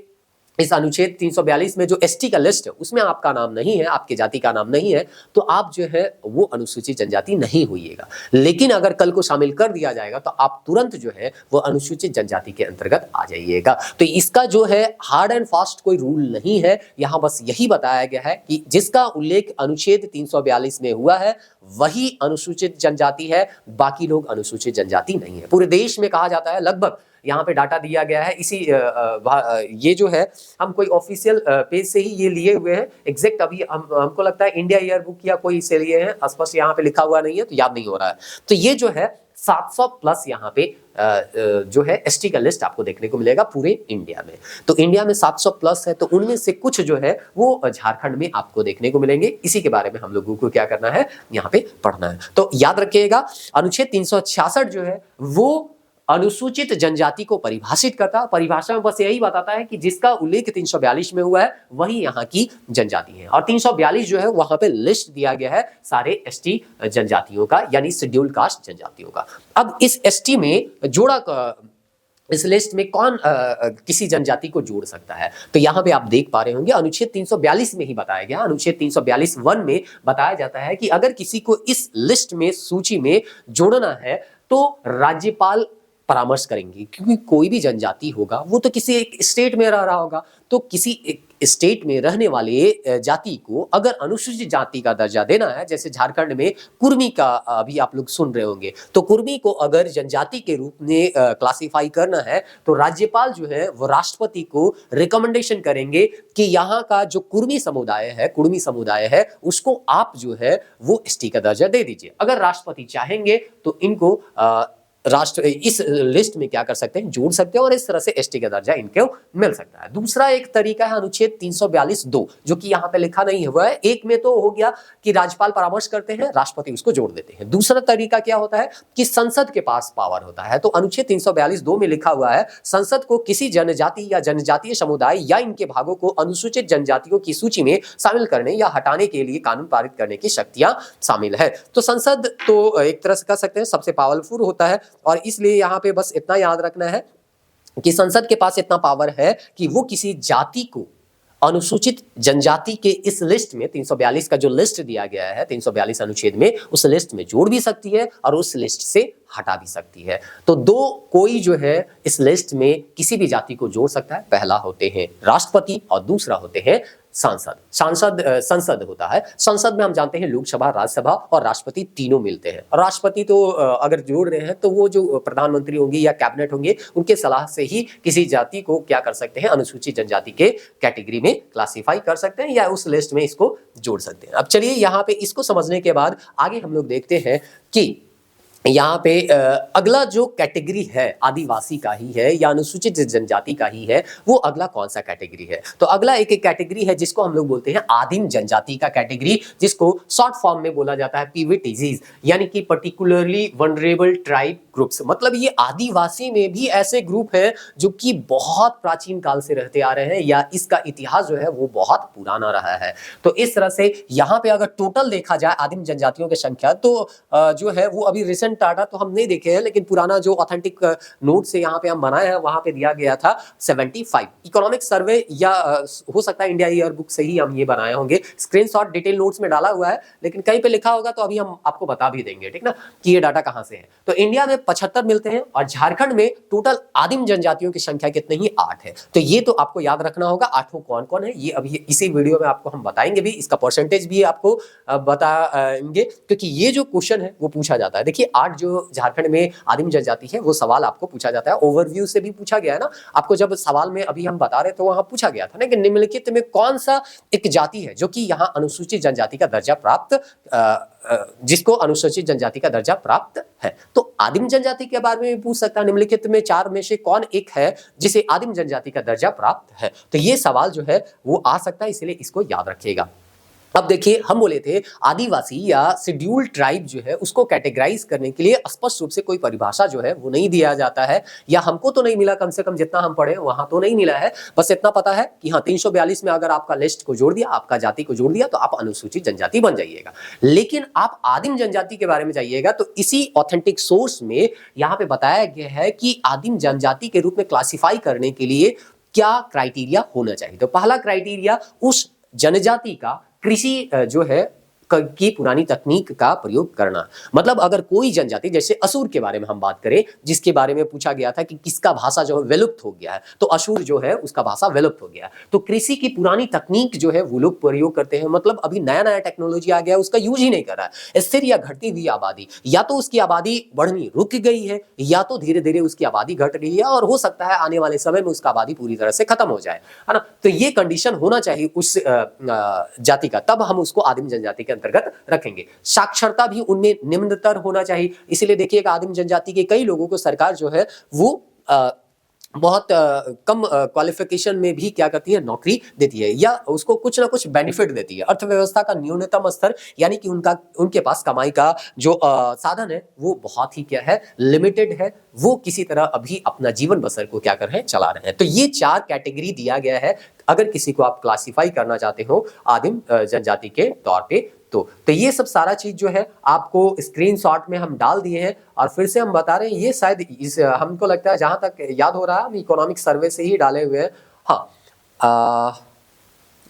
इस अनुच्छेद 342 में जो एसटी का लिस्ट है उसमें आपका नाम नहीं है, आपके जाति का नाम नहीं है, तो आप जो है वो अनुसूचित जनजाति नहीं होइएगा। लेकिन अगर कल को शामिल कर दिया जाएगा तो आप तुरंत जो है वो अनुसूचित जनजाति के अंतर्गत आ जाइएगा। तो इसका जो है हार्ड एंड फास्ट कोई रूल नहीं है, यहाँ बस यही बताया गया है कि जिसका उल्लेख अनुच्छेद 342 में हुआ है वही अनुसूचित जनजाति है, बाकी लोग अनुसूचित जनजाति नहीं है। पूरे देश में कहा जाता है लगभग, यहाँ पे डाटा दिया गया है, इसी ये जो है हम कोई ऑफिशियल पेज से ही ये लिए हुए हैं। एग्जैक्ट अभी हमको लगता है इंडिया ईयर बुक या कोई से लिए हैं, स्पष्ट यहाँ पे लिखा हुआ नहीं है तो याद नहीं हो रहा है। तो ये जो है 700 प्लस यहाँ पे जो है एसटी का लिस्ट आपको देखने को मिलेगा पूरे इंडिया में। तो इंडिया में 700 प्लस है, तो उनमें से कुछ जो है वो झारखंड में आपको देखने को मिलेंगे। इसी के बारे में हम लोगों को क्या करना है, यहाँ पे पढ़ना है। तो याद रखिएगा अनुच्छेद 366 जो है वो अनुसूचित जनजाति को परिभाषित करता है। परिभाषा में बस यही बताता है कि जिसका उल्लेख 342 में हुआ है वही यहाँ की जनजाति है, और 342 जो है वहां पे लिस्ट दिया गया है सारे एसटी जनजातियों का, यानी शेड्यूल्ड कास्ट जनजातियों का। अब इस एसटी में जोड़ा इस लिस्ट में कौन किसी जनजाति को जोड़ सकता है, तो यहाँ पे आप देख पा रहे होंगे अनुच्छेद 342 में ही बताया गया। अनुच्छेद 342(1) में बताया जाता है कि अगर किसी को इस लिस्ट में सूची में जोड़ना है तो राज्यपाल परामर्श करेंगे, क्योंकि कोई भी जनजाति होगा वो तो किसी एक स्टेट में रह रहा होगा, तो किसी एक स्टेट में रहने वाले जाति को अगर अनुसूचित जाति का दर्जा देना है, जैसे झारखंड में कुर्मी का अभी आप लोग सुन रहे होंगे, तो कुर्मी को अगर जनजाति के रूप में क्लासिफाई करना है तो राज्यपाल जो है वो राष्ट्रपति को रिकमेंडेशन करेंगे कि यहाँ का जो कुर्मी समुदाय है उसको आप जो है वो एसटी का दर्जा दे दीजिए। अगर राष्ट्रपति चाहेंगे तो इनको राष्ट्र इस लिस्ट में क्या कर सकते हैं, जोड़ सकते हैं, और इस तरह से एसटी का दर्जा इनको मिल सकता है। दूसरा एक तरीका है अनुच्छेद 342(2), जो कि यहाँ पे लिखा नहीं हुआ है। एक में तो हो गया कि राज्यपाल परामर्श करते हैं, राष्ट्रपति उसको जोड़ देते हैं। दूसरा तरीका क्या होता है कि संसद के पास पावर होता है। तो अनुच्छेद 342(2) में लिखा हुआ है, संसद को किसी जनजाति या जनजातीय समुदाय या इनके भागों को अनुसूचित जनजातियों की सूची में शामिल करने या हटाने के लिए कानून पारित करने की शक्तियां शामिल है। तो संसद तो एक तरह से कह सकते हैं सबसे पावरफुल होता है, और इसलिए यहां पे बस इतना याद रखना है कि संसद के पास इतना पावर है कि वो किसी जाति को अनुसूचित जनजाति के इस लिस्ट में 342 का जो लिस्ट दिया गया है 342 अनुच्छेद में, उस लिस्ट में जोड़ भी सकती है और उस लिस्ट से हटा भी सकती है। तो दो कोई जो है इस लिस्ट में किसी भी जाति को जोड़ सकता है। पहला होते हैं राष्ट्रपति और दूसरा होते हैं संसद होता है। संसद में हम जानते हैं लोकसभा, राज्यसभा और राष्ट्रपति तीनों मिलते हैं। और राष्ट्रपति तो अगर जोड़ रहे हैं तो वो जो प्रधानमंत्री होंगे या कैबिनेट होंगे उनके सलाह से ही किसी जाति को क्या कर सकते हैं, अनुसूचित जनजाति के कैटेगरी में क्लासिफाई कर सकते हैं या उस लिस्ट में इसको जोड़ सकते हैं। अब चलिए यहाँ पे इसको समझने के बाद आगे हम लोग देखते हैं कि यहाँ पे अगला जो कैटेगरी है आदिवासी का ही है या अनुसूचित जनजाति का ही है, वो अगला कौन सा कैटेगरी है? तो अगला एक कैटेगरी है जिसको हम लोग बोलते हैं आदिम जनजाति का कैटेगरी, जिसको शॉर्ट फॉर्म में बोला जाता है पीवीटीजीज, यानी कि पर्टिकुलरली वनरेबल ट्राइब ग्रुप्स। मतलब ये आदिवासी में भी ऐसे ग्रुप हैं जो कि बहुत प्राचीन काल से रहते आ रहे हैं या इसका इतिहास जो है वो बहुत पुराना रहा है। तो इस तरह से यहाँ पे अगर टोटल देखा जाए आदिम जनजातियों की संख्या तो जो है वो अभी रिसेंट डाटा तो हम नहीं देखे हैं, लेकिन पुराना जो ऑथेंटिक नोट से यहाँ पे हम बनाए हैं वहां पे दिया गया था 75। इकोनॉमिक सर्वे या हो सकता है इंडिया ईयर बुक से ही हम ये बनाए होंगे, स्क्रीनशॉट डिटेल नोट्स में डाला हुआ है, लेकिन कहीं पे लिखा होगा तो अभी हम आपको बता भी देंगे, ठीक ना, कि ये डाटा कहां से है। तो इंडिया में 75 मिलते हैं और झारखंड में टोटल आदिम जनजातियों की संख्या कितनी ही 8 है। तो ये तो आपको याद रखना होगा 8 कौन कौन है, ये अभी इसी वीडियो में आपको हम बताएंगे भी, इसका परसेंटेज भी आपको बताएंगे, क्योंकि ये जो क्वेश्चन है वो पूछा जाता है। देखिए 8 जो झारखंड में आदिम जनजाति है वो सवाल आपको पूछा जाता है, ओवरव्यू से भी पूछा गया है ना आपको, जब सवाल में अभी हम बता रहे तो वहां पूछा गया था ना कि निम्नलिखित में कौन सा एक जाति है जो कि यहाँ अनुसूचित जनजाति का दर्जा प्राप्त जिसको अनुसूचित जनजाति का दर्जा प्राप्त है। तो आदिम जनजाति के बारे में भी पूछ सकता है, निम्नलिखित में 4 में से कौन एक है जिसे आदिम जनजाति का दर्जा प्राप्त है। तो ये सवाल जो है वो आ सकता है, इसलिए इसको याद रखिएगा। अब देखिए हम बोले थे आदिवासी या शेड्यूल्ड ट्राइब जो है उसको कैटेगराइज करने के लिए स्पष्ट रूप से कोई परिभाषा जो है वो नहीं दिया जाता है, या हमको तो नहीं मिला, कम से कम जितना हम पढ़े वहां तो नहीं मिला है। बस इतना पता है कि हाँ 342 में अगर आपका लिस्ट को जोड़ दिया, आपका जाति को जोड़ दिया तो आप अनुसूचित जनजाति बन जाइएगा। लेकिन आप आदिम जनजाति के बारे में जाइएगा तो इसी ऑथेंटिक सोर्स में यहाँ पे बताया गया है कि आदिम जनजाति के रूप में क्लासिफाई करने के लिए क्या क्राइटेरिया होना चाहिए। तो पहला क्राइटेरिया उस जनजाति का कृषि जो है की पुरानी तकनीक का प्रयोग करना। मतलब अगर कोई जनजाति, जैसे असुर के बारे में हम बात करें जिसके बारे में पूछा गया था कि किसका भाषा जो है विलुप्त हो गया है, तो असुर जो है उसका भाषा विलुप्त हो गया, तो कृषि की पुरानी तकनीक जो है वो लोग प्रयोग करते हैं। मतलब अभी नया नया टेक्नोलॉजी आ गया है, उसका यूज ही नहीं कर रहा है। स्थिर या घटती हुई आबादी, या तो उसकी आबादी बढ़नी रुक गई है या तो धीरे धीरे उसकी आबादी घट रही है, और हो सकता है आने वाले समय में उसका आबादी पूरी तरह से खत्म हो जाए, है ना। तो ये कंडीशन होना चाहिए उस जाति का, तब हम उसको आदिम जनजाति के अंतर्गत रखेंगे। साक्षरता भी उनमें निम्नतर होना चाहिए। इसलिए देखिएगा आदिम जनजाति के कई लोगों को सरकार जो है वो बहुत कम क्वालिफिकेशन में भी क्या करती है, नौकरी देती है या उसको कुछ ना कुछ बेनिफिट देती है। अर्थव्यवस्था का न्यूनतम स्तर, यानी कि उनके पास कमाई का जो साधन है वो बहुत ही क्या है, लिमिटेड है। वो किसी तरह अभी अपना जीवन बसर को क्या कर रहे हैं, चला रहे हैं। तो ये 4 कैटेगरी दिया गया है अगर किसी को आप क्लासिफाई करना चाहते हो आदिम जनजाति के तौर पे। तो ये सब सारा चीज जो है आपको स्क्रीनशॉट में हम डाल दिए हैं, और फिर से हम बता रहे हैं ये शायद हमको लगता है जहां तक याद हो रहा है हम इकोनॉमिक सर्वे से ही डाले हुए हैं। हाँ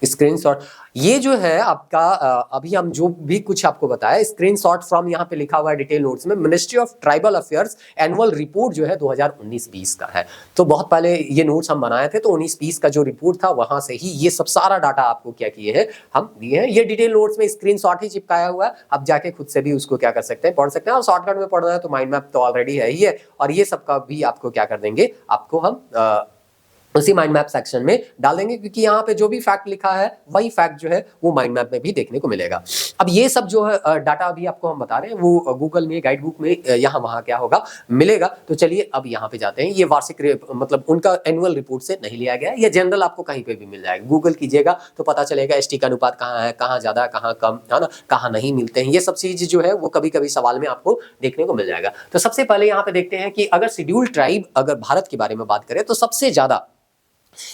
स्क्रीनशॉट, ये जो है आपका अभी हम जो भी कुछ आपको बताया, स्क्रीनशॉट फ्रॉम यहाँ पे लिखा हुआ है डिटेल नोट्स में, ministry of tribal affairs annual report जो है 2019-20 का है। तो बहुत पहले ये नोट्स हम बनाए थे, तो 19-20 का जो रिपोर्ट था वहां से ही ये सब सारा डाटा आपको क्या किए हैं, हम दिए हैं। ये डिटेल नोट्स में स्क्रीनशॉट ही चिपकाया हुआ है, आप जाके खुद से भी उसको क्या कर सकते हैं, पढ़ सकते हैं। और शॉर्टकट में पढ़ना है तो माइंड मैप तो ऑलरेडी है ही है, और ये सबका भी आपको क्या कर देंगे, आपको हम उसी माइंड मैप सेक्शन में डाल देंगे, क्योंकि यहाँ पे जो भी फैक्ट लिखा है वही फैक्ट जो है वो माइंड मैप में भी देखने को मिलेगा। अब ये सब जो है डाटा अभी आपको हम बता रहे हैं वो गूगल में गाइड बुक में यहाँ वहाँ क्या होगा, मिलेगा। तो चलिए अब यहाँ पे जाते हैं। ये वार्षिक मतलब उनका एनुअल रिपोर्ट से नहीं लिया गया है, ये जनरल आपको कहीं पे भी मिल जाएगा, गूगल कीजिएगा तो पता चलेगा एसटी का अनुपात कहाँ है, कहाँ ज्यादा कहाँ कम है ना, कहाँ नहीं मिलते हैं। ये सब चीज जो है वो कभी कभी सवाल में आपको देखने को मिल जाएगा। तो सबसे पहले यहाँ पे देखते हैं कि अगर शेड्यूल्ड ट्राइब अगर भारत के बारे में बात करें तो सबसे ज्यादा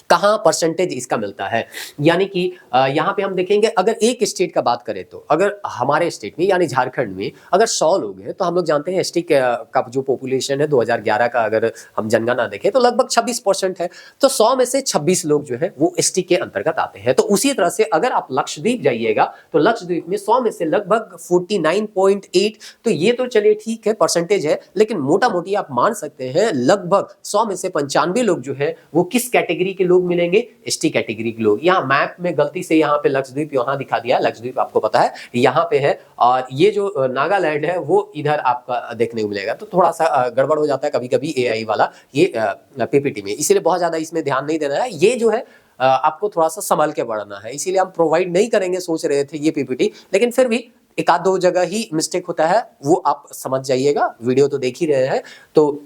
कहां परसेंटेज इसका मिलता है। यानी कि यहां पे हम देखेंगे, अगर एक स्टेट का बात करें तो अगर हमारे स्टेट में यानी झारखंड में अगर 100 लोग हैं तो हम लोग जानते हैं एसटी का जो पॉपुलेशन है 2011 का अगर हम जनगणना देखें तो लगभग 26% है। तो 100 में से 26 लोग जो है वो एसटी के अंतर्गत आते हैं। तो उसी तरह से अगर आप लक्षद्वीप जाइएगा तो लक्षद्वीप में 100 में से लगभग 49.8, तो ये तो चलिए ठीक है परसेंटेज है, लेकिन मोटा मोटी आप मान सकते हैं लगभग 100 में से 95 लोग जो है वो किस कैटेगरी के लोग मिलेंगे, एसटी कैटेगरी के लोग। यहाँ मैप में गलती से यहाँ पे लक्षद्वीप यहाँ दिखा दिया, लक्षद्वीप आपको पता है यहाँ पे है, और ये जो नागालैंड है वो इधर आपका देखने को मिलेगा। तो थोड़ा सा गड़बड़ हो जाता है कभी कभी एआई वाला ये पीपीटी में, इसीलिए बहुत ज्यादा इसमें ध्यान नहीं देना है। ये जो है आपको थोड़ा सा संभल के पढ़ना है, इसीलिए हम प्रोवाइड नहीं करेंगे, सोच रहे थे ये पीपीटी, लेकिन फिर भी एक आध दो जगह ही मिस्टेक होता है, वो आप समझ जाइएगा। वीडियो तो देख ही रहे हैं तो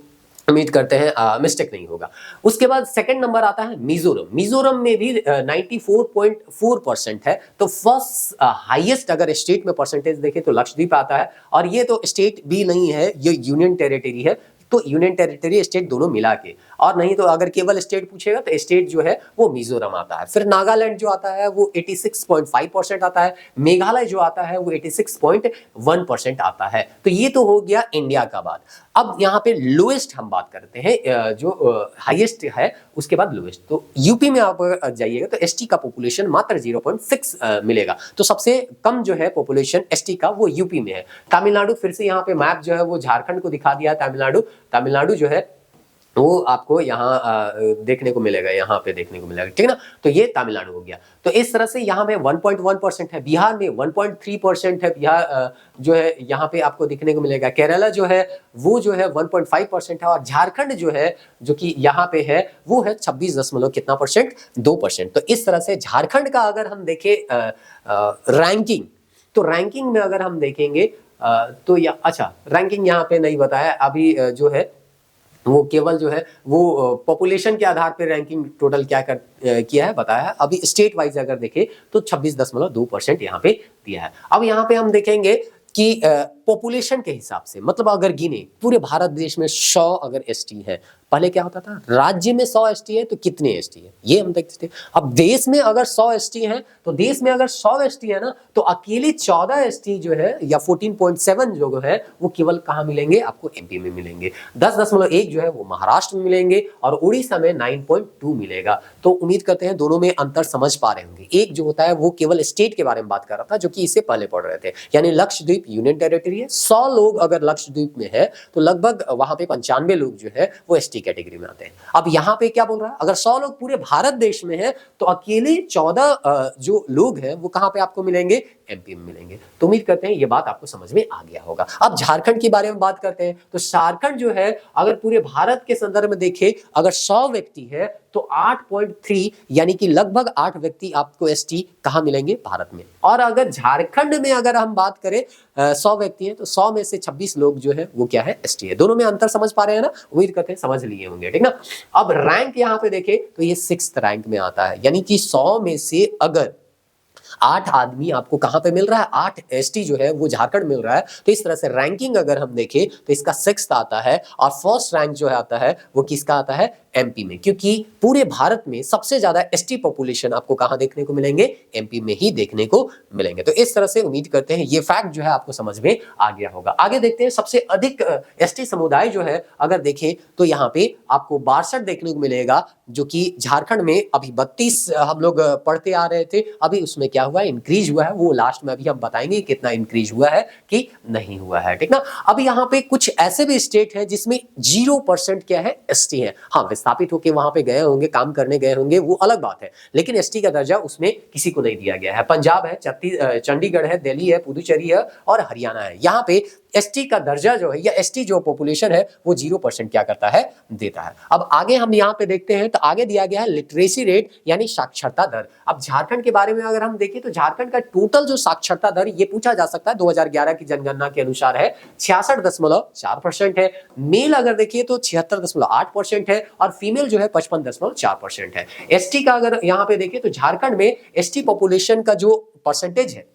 उम्मीद करते हैं मिस्टेक नहीं होगा। उसके बाद सेकंड नंबर आता है मिजोरम। मिजोरम में भी 94.4% है। तो फर्स्ट हाईएस्ट अगर स्टेट में परसेंटेज देखें तो लक्षद्वीप आता है, और ये तो स्टेट भी नहीं है, ये यूनियन टेरिटरी है। तो यूनियन टेरिटरी स्टेट दोनों मिला के, और नहीं तो अगर केवल स्टेट पूछेगा तो स्टेट जो है वो मिजोरम आता है। फिर नागालैंड जो आता है वो 86.5% आता है। मेघालय जो आता है वो 86.1% आता है। तो ये तो हो गया इंडिया का बात। अब यहाँ पे लोएस्ट हम बात करते हैं, जो हाईएस्ट है उसके बाद लोएस्ट। तो यूपी में आप जाइएगा तो एसटी का पॉपुलेशन मात्र 0.6 मिलेगा। तो सबसे कम जो है पॉपुलेशन एसटी का वो यूपी में है। तमिलनाडु, फिर से यहाँ पे मैप जो है वो झारखंड को दिखा दिया। तमिलनाडु जो है वो आपको यहाँ देखने को मिलेगा, यहाँ पे देखने को मिलेगा, ठीक है ना। तो ये तमिलनाडु हो गया। तो इस तरह से यहाँ में 1.1% है, बिहार में 1.3% है, बिहार जो है यहाँ पे आपको दिखने को मिलेगा। केरला जो है वो जो है 1.5% है, और झारखंड जो है जो कि यहाँ पे है वो है 26 कितना परसेंट, 2%। तो इस तरह से झारखंड का अगर हम देखें रैंकिंग, तो रैंकिंग में अगर हम देखेंगे तो अच्छा रैंकिंग यहाँ पे नहीं बताया अभी, जो है वो केवल जो है वो पॉपुलेशन के आधार पर रैंकिंग टोटल क्या किया है बताया है। अभी स्टेट वाइज अगर देखें तो 26.2% यहाँ पे दिया है। अब यहाँ पे हम देखेंगे कि पॉपुलेशन के हिसाब से, मतलब अगर गिने पूरे भारत देश में 100 अगर एसटी है, पहले क्या होता था राज्य में 100 एसटी है तो कितने एसटी है ये हम देखते थे। अब देश में अगर 100 एसटी है तो देश में अगर 100 एसटी है ना, तो अकेले 14 एसटी जो है या 14.7 जो है वो केवल कहाँ मिलेंगे, आपको एमपी में मिलेंगे। 10.1 जो है वो महाराष्ट्र में मिलेंगे, और उड़ीसा में 9.2 मिलेगा। तो उम्मीद करते हैं दोनों में अंतर समझ पा रहे होंगे। एक जो होता है वो केवल स्टेट के बारे में बात कर रहा था, जो कि इससे पहले पढ़ रहे थे, यानी लक्षद्वीप यूनियन टेरिटरी है। 100 लोग अगर लक्षद्वीप में है तो लगभग वहां पे 95 लोग जो है वो एसटी कैटेगरी में आते हैं। अब यहाँ पे क्या बोल रहा है, अगर 100 लोग पूरे भारत देश में है तो अकेले 14 जो लोग हैं वो कहां पे आपको मिलेंगे, एमपी में मिलेंगे। तो उम्मीद करते हैं ये बात आपको समझ में आ गया होगा। अब झारखंड के बारे में बात करते हैं तो झारखंड जो है अगर पूरे भारत के संदर्भ में देखें, अगर 100 व्यक्ति है तो 8.3 यानी कि लगभग 8 व्यक्ति आपको एसटी कहां मिलेंगे, भारत में। और अगर झारखंड में अगर हम बात करें 100 व्यक्ति हैं तो 100 में से 26 लोग जो है वो क्या है, एसटी है। दोनों में अंतर समझ पा रहे हैं ना, उम्मीद करते हैं समझ लिए होंगे, ठीक ना। अब रैंक यहां पे देखें तो ये 6th रैंक में आता है, यानी कि 100 में से अगर 8 आदमी आपको कहां पे मिल रहा है, 8 एसटी जो है वो झारखंड मिल रहा है। तो इस तरह से रैंकिंग अगर हम देखें तो इसका 6th आता है, और फर्स्ट रैंक जो है आता है वो किसका आता है, एमपी में, क्योंकि पूरे भारत में सबसे ज्यादा एसटी पॉपुलेशन आपको कहां देखने को मिलेंगे, एमपी में ही देखने को मिलेंगे। तो इस तरह से उम्मीद करते हैं ये फैक्ट जो है आपको समझ में आ गया होगा। आगे देखते हैं सबसे अधिक एसटी समुदाय जो है अगर देखें तो यहाँ पे आपको 62 देखने को मिलेगा, जो कि झारखंड में अभी 32 हम लोग पढ़ते आ रहे थे, अभी उसमें क्या हुआ है, इंक्रीज हुआ है। वो लास्ट में अभी हम बताएंगे कितना इंक्रीज हुआ है कि नहीं हुआ है, ठीक ना। अब यहाँ पे कुछ ऐसे भी स्टेट है जिसमें 0% क्या है, एसटी है। हाँ, विस्थापित होकर वहां पे गए होंगे, काम करने गए होंगे, वो अलग बात है, लेकिन एसटी का दर्जा उसमें किसी को नहीं दिया गया है। पंजाब है, चंडीगढ़ है, दिल्ली है, पुदुचेरी है और हरियाणा है। यहाँ पे एसटी का दर्जा जो है या एसटी जो पॉपुलेशन है वो 0% क्या करता है, देता है। अब आगे हम यहाँ पे देखते हैं तो आगे दिया गया है लिटरेसी रेट यानी साक्षरता दर। अब झारखंड के बारे में अगर हम देखें तो झारखंड का टोटल जो साक्षरता दर ये पूछा जा सकता है, 2011 की जनगणना के अनुसार है 66.4% है। मेल अगर देखिए तो 76.8% है और फीमेल जो है 55.4% है। एसटी का अगर यहाँ पे देखिए तो झारखंड में एसटी पॉपुलेशन का जो परसेंटेज है,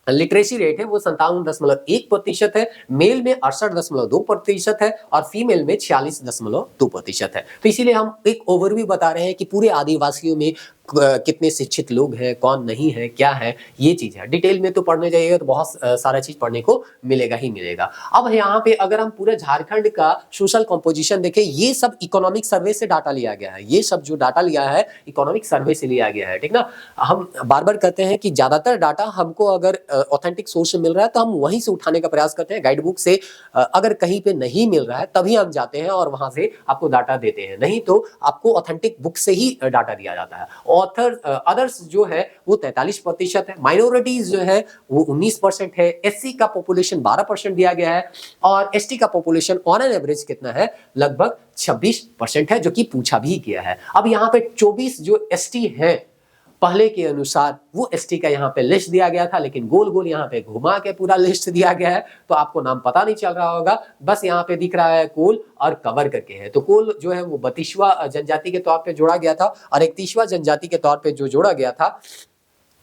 लिटरेसी रेट है वो 57.1% है, मेल में 68.2% है और फीमेल में 46.2% है। तो इसीलिए हम एक ओवरव्यू बता रहे हैं कि पूरे आदिवासियों में कितने शिक्षित लोग हैं, कौन नहीं है, क्या है, ये चीज है। डिटेल में तो पढ़ने जाइएगा तो बहुत सारा चीज पढ़ने को मिलेगा ही मिलेगा। अब यहाँ पे अगर हम पूरे झारखंड का सोशल कंपोजिशन देखें, ये सब इकोनॉमिक सर्वे से डाटा लिया गया है। ये सब जो डाटा लिया है इकोनॉमिक सर्वे से लिया गया है, ठीक ना। हम बार बार कहते हैं कि ज्यादातर डाटा हमको अगर ऑथेंटिक सोर्स से मिल रहा है तो हम वहीं से उठाने का प्रयास करते हैं। गाइड बुक से अगर कहीं पे नहीं मिल रहा है तभी हम जाते हैं और वहां से आपको डाटा देते हैं, नहीं तो आपको ऑथेंटिक बुक से ही डाटा दिया जाता है। ऑथर अदर्स जो है वो 43% है, माइनॉरिटीज जो है वो 19% है, एससी का पॉपुलेशन 12% दिया गया है और एसटी का पॉपुलेशन ऑन एन एवरेज कितना है, लगभग 26% है, जो कि पूछा भी गया है। अब यहाँ पे 24 जो एसटी है पहले के अनुसार वो एसटी का यहाँ पे लिस्ट दिया गया था, लेकिन गोल गोल यहाँ पे घुमा के पूरा लिस्ट दिया गया है, तो आपको नाम पता नहीं चल रहा होगा। बस यहाँ पे दिख रहा है कोल और कवर करके है। तो कोल जो है वो 32वां जनजाति के तौर पे जोड़ा गया था और 31वां जनजाति के तौर पे जो जोड़ा गया था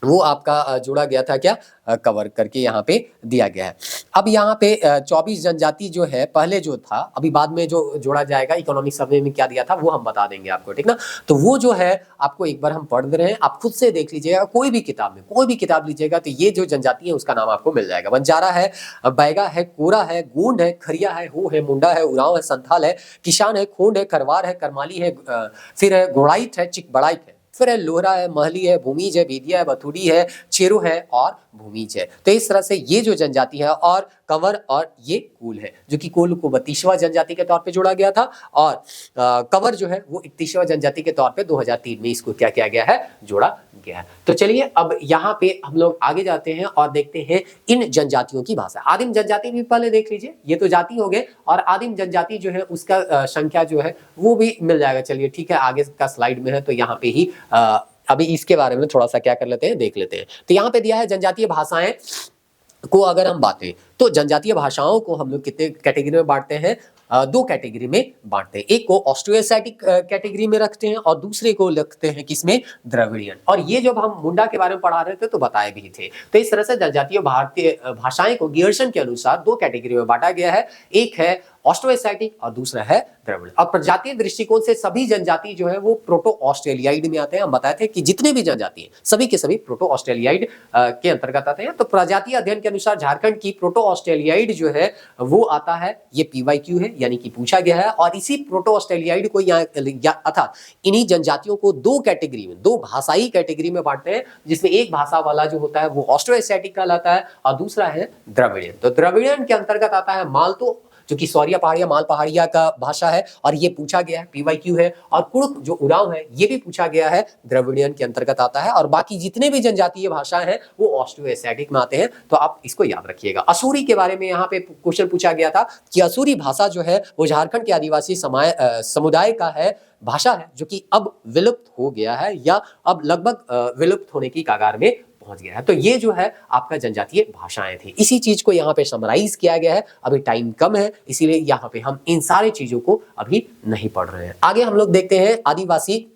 वो आपका जोड़ा गया था क्या, कवर करके यहाँ पे दिया गया है। अब यहाँ पे 24 जनजाति जो है पहले जो था, अभी बाद में जो जोड़ा जाएगा इकोनॉमिक सर्वे में क्या दिया था वो हम बता देंगे आपको, ठीक ना। तो वो जो है आपको एक बार हम पढ़ रहे हैं, आप खुद से देख लीजिएगा, कोई भी किताब में कोई भी किताब लीजिएगा तो ये जो जनजाति है उसका नाम आपको मिल जाएगा। बंजारा है, बैगा है, कोरा है, गोंड है, खरिया है, हो है, मुंडा है, उरांव है, संथाल है, किसान है, खोंड है, खरवार है, करमाली है, फिर है घोड़ाइत है, चिकबड़ाइत है, फिर है लोहरा है, महली है, भूमिज है, बेदिया है, बथुड़ी है, चेरो है और भूमिज है। तो इस तरह से ये जो जनजाति है और कंवर और ये कोल है, जो कि कोल को 32वां जनजाति के तौर पे जोड़ा गया था और कंवर जो है वो 31वां जनजाति के तौर पे 2003 में इसको क्या किया गया है, जोड़ा गया है। तो चलिए अब यहाँ पे हम लोग आगे जाते हैं और देखते हैं इन जनजातियों की भाषा। आदिम जनजाति भी पहले देख लीजिए, ये तो जाति हो गए और आदिम जनजाति जो है उसका संख्या जो है वो भी मिल जाएगा। चलिए ठीक है, आगे का स्लाइड में है तो यहाँ पे ही अभी इसके बारे में थोड़ा सा क्या कर लेते हैं, देख लेते हैं। तो यहाँ पे दिया है जनजातीय भाषाएं को अगर हम बातें तो जनजातीय भाषाओं को हम लोग कितने कैटेगरी में बांटते हैं, दो कैटेगरी में बांटते हैं। एक को ऑस्ट्रो-एशियाटिक कैटेगरी में रखते हैं और दूसरे को रखते हैं किसमें, द्रविड़ियन। और ये जब हम मुंडा के बारे में पढ़ा रहे थे तो बताए भी थे। तो इस तरह से जनजातीय भारतीय भाषाएं को गियर्सन के अनुसार दो कैटेगरी में बांटा गया है, एक है ऑस्ट्रो-एशियाटिक और दूसरा है द्रविड़। और प्रजातीय दृष्टिकोण से सभी जनजाति जो है वो प्रोटो ऑस्ट्रेलियाइड में आते हैं। हम बताए थे कि जितने भी जनजाति हैं सभी के सभी प्रोटो ऑस्ट्रेलियाइड के अंतर्गत आते हैं। तो प्रजातीय अध्ययन के अनुसार झारखंड की प्रोटो ऑस्ट्रेलियाइड जो है वो आता है, ये पीवाईक्यू है यानी कि पूछा गया है। और इसी प्रोटो ऑस्ट्रेलियाइड को अर्थात इन्हीं जनजातियों को दो कैटेगरी में, दो भाषाई कैटेगरी में बांटते हैं, जिसमें एक भाषा वाला जो होता है वो ऑस्ट्रो-एशियाटिक कहलाता है और दूसरा है द्रविड़ियन। तो द्रविड़ियन के अंतर्गत आता है मालतो, जो कि सौरिया पहाड़िया माल पहाड़िया का भाषा है और ये पूछा गया है, पीवाईक्यू है। और कुड़ुक जो उरांव है ये भी पूछा गया है, द्रविड़ियन के अंतर्गत आता है। और बाकी जितने भी जनजातीय भाषाएं हैं वो ऑस्ट्रो-एशियाटिक में आते हैं, तो आप इसको याद रखिएगा। असुरी के बारे में यहाँ पे क्वेश्चन पूछा गया था कि असुरी भाषा जो है वो झारखंड के आदिवासी समुदाय का है, भाषा है, जो कि अब विलुप्त हो गया है या अब लगभग विलुप्त होने की कगार में पहुंच गया है। तो ये जो है आपका जनजातीय भाषाएं थी, इसी चीज को यहाँ पे समराइज किया गया है। अभी टाइम कम है इसीलिए यहाँ पे हम इन सारे चीजों को अभी नहीं पढ़ रहे हैं। आगे हम लोग देखते हैं आदिवासी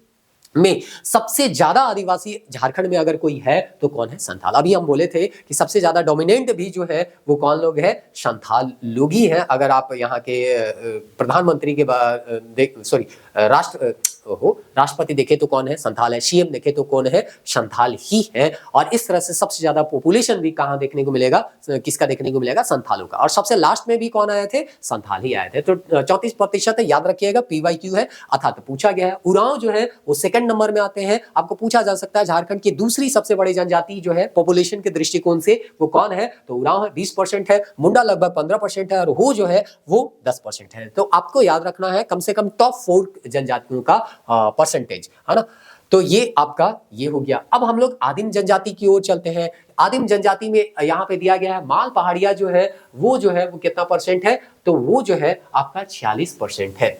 में सबसे ज्यादा आदिवासी झारखंड में अगर कोई है तो कौन है? संथाल। अभी हम बोले थे कि सबसे ज्यादा डोमिनेंट भी जो है वो कौन लोग है? संथाल लोग ही हैं। अगर आप यहाँ के प्रधानमंत्री के सॉरी राष्ट्रपति देखे तो कौन है? संथाल है। सीएम देखे तो कौन है? संथाल ही है। और इस तरह से सबसे ज्यादा पॉपुलेशन भी कहाँ देखने को मिलेगा? किसका देखने को मिलेगा? संथालों का। और सबसे लास्ट में भी कौन आए थे? संथाल ही आए थे। तो 34% है, याद रखिएगा, PYQ है। अर्थात पूछा गया है। उरांव जो है वो सेकंड नंबर में आते हैं। आपको पूछा जा सकता है झारखंड की दूसरी सबसे बड़ी जनजाति जो है पॉपुलेशन के दृष्टिकोण से वो कौन है? तो उरांव है, 20% है। मुंडा लगभग 15% है और हो जो है वो 10% है। तो आपको याद रखना है कम से कम टॉप 4 जनजातियों का परसेंटेज, है ना। तो ये आपका ये हो गया। अब हम लोग आदिम जनजाति की ओर चलते हैं। आदिम जनजाति में यहाँ पे दिया गया है माल पहाड़िया जो है वो कितना परसेंट है? तो वो जो है आपका 46% है।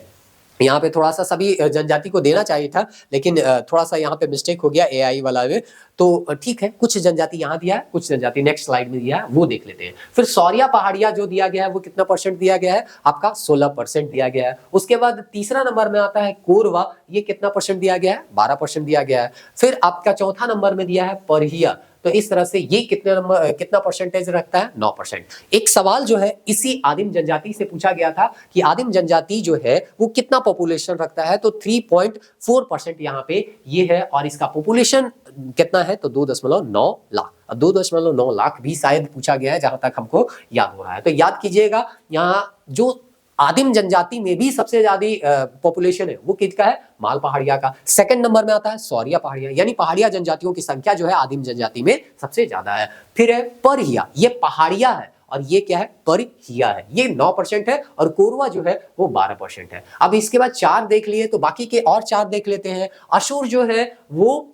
यहाँ पे थोड़ा सा सभी जनजाति को देना चाहिए था, लेकिन थोड़ा सा यहाँ पे मिस्टेक हो गया AI वाला में। तो ठीक है, कुछ जनजाति यहाँ दिया है, कुछ जनजाति नेक्स्ट स्लाइड में दिया है, वो देख लेते हैं। फिर सौरिया पहाड़िया जो दिया गया है वो कितना परसेंट दिया गया है? आपका 16% दिया गया है। उसके बाद तीसरा नंबर में आता है कोरवा, ये कितना परसेंट दिया गया है? 12% दिया गया है। फिर आपका चौथा नंबर में दिया है परहिया। तो इस तरह से ये कितना परसेंटेज रखता है? 9%। एक सवाल जो है इसी आदिम जनजाति से पूछा गया था कि आदिम जनजाति जो है वो कितना पॉपुलेशन रखता है? तो 3.4% यहाँ पे ये है। और इसका पॉपुलेशन कितना है? तो 2.9 लाख। 2.9 लाख भी शायद पूछा गया है जहां तक हमको याद हो रहा है। तो याद कीजिएगा, यहाँ जो आदिम जनजाति में भी सबसे ज्यादा पॉपुलेशन है वो किसका है? माल पहाड़िया का। सेकंड नंबर में आता है सौरिया पहाड़िया, यानी पहाड़िया जनजातियों की संख्या जो है आदिम जनजाति में सबसे ज्यादा है। फिर है परहिया, ये पहाड़िया है और ये क्या है? परहिया है, ये 9% है। और कोरवा जो है वो 12% है। अब इसके बाद 4 देख लिए, तो बाकी के और 4 देख लेते हैं। असुर जो है वो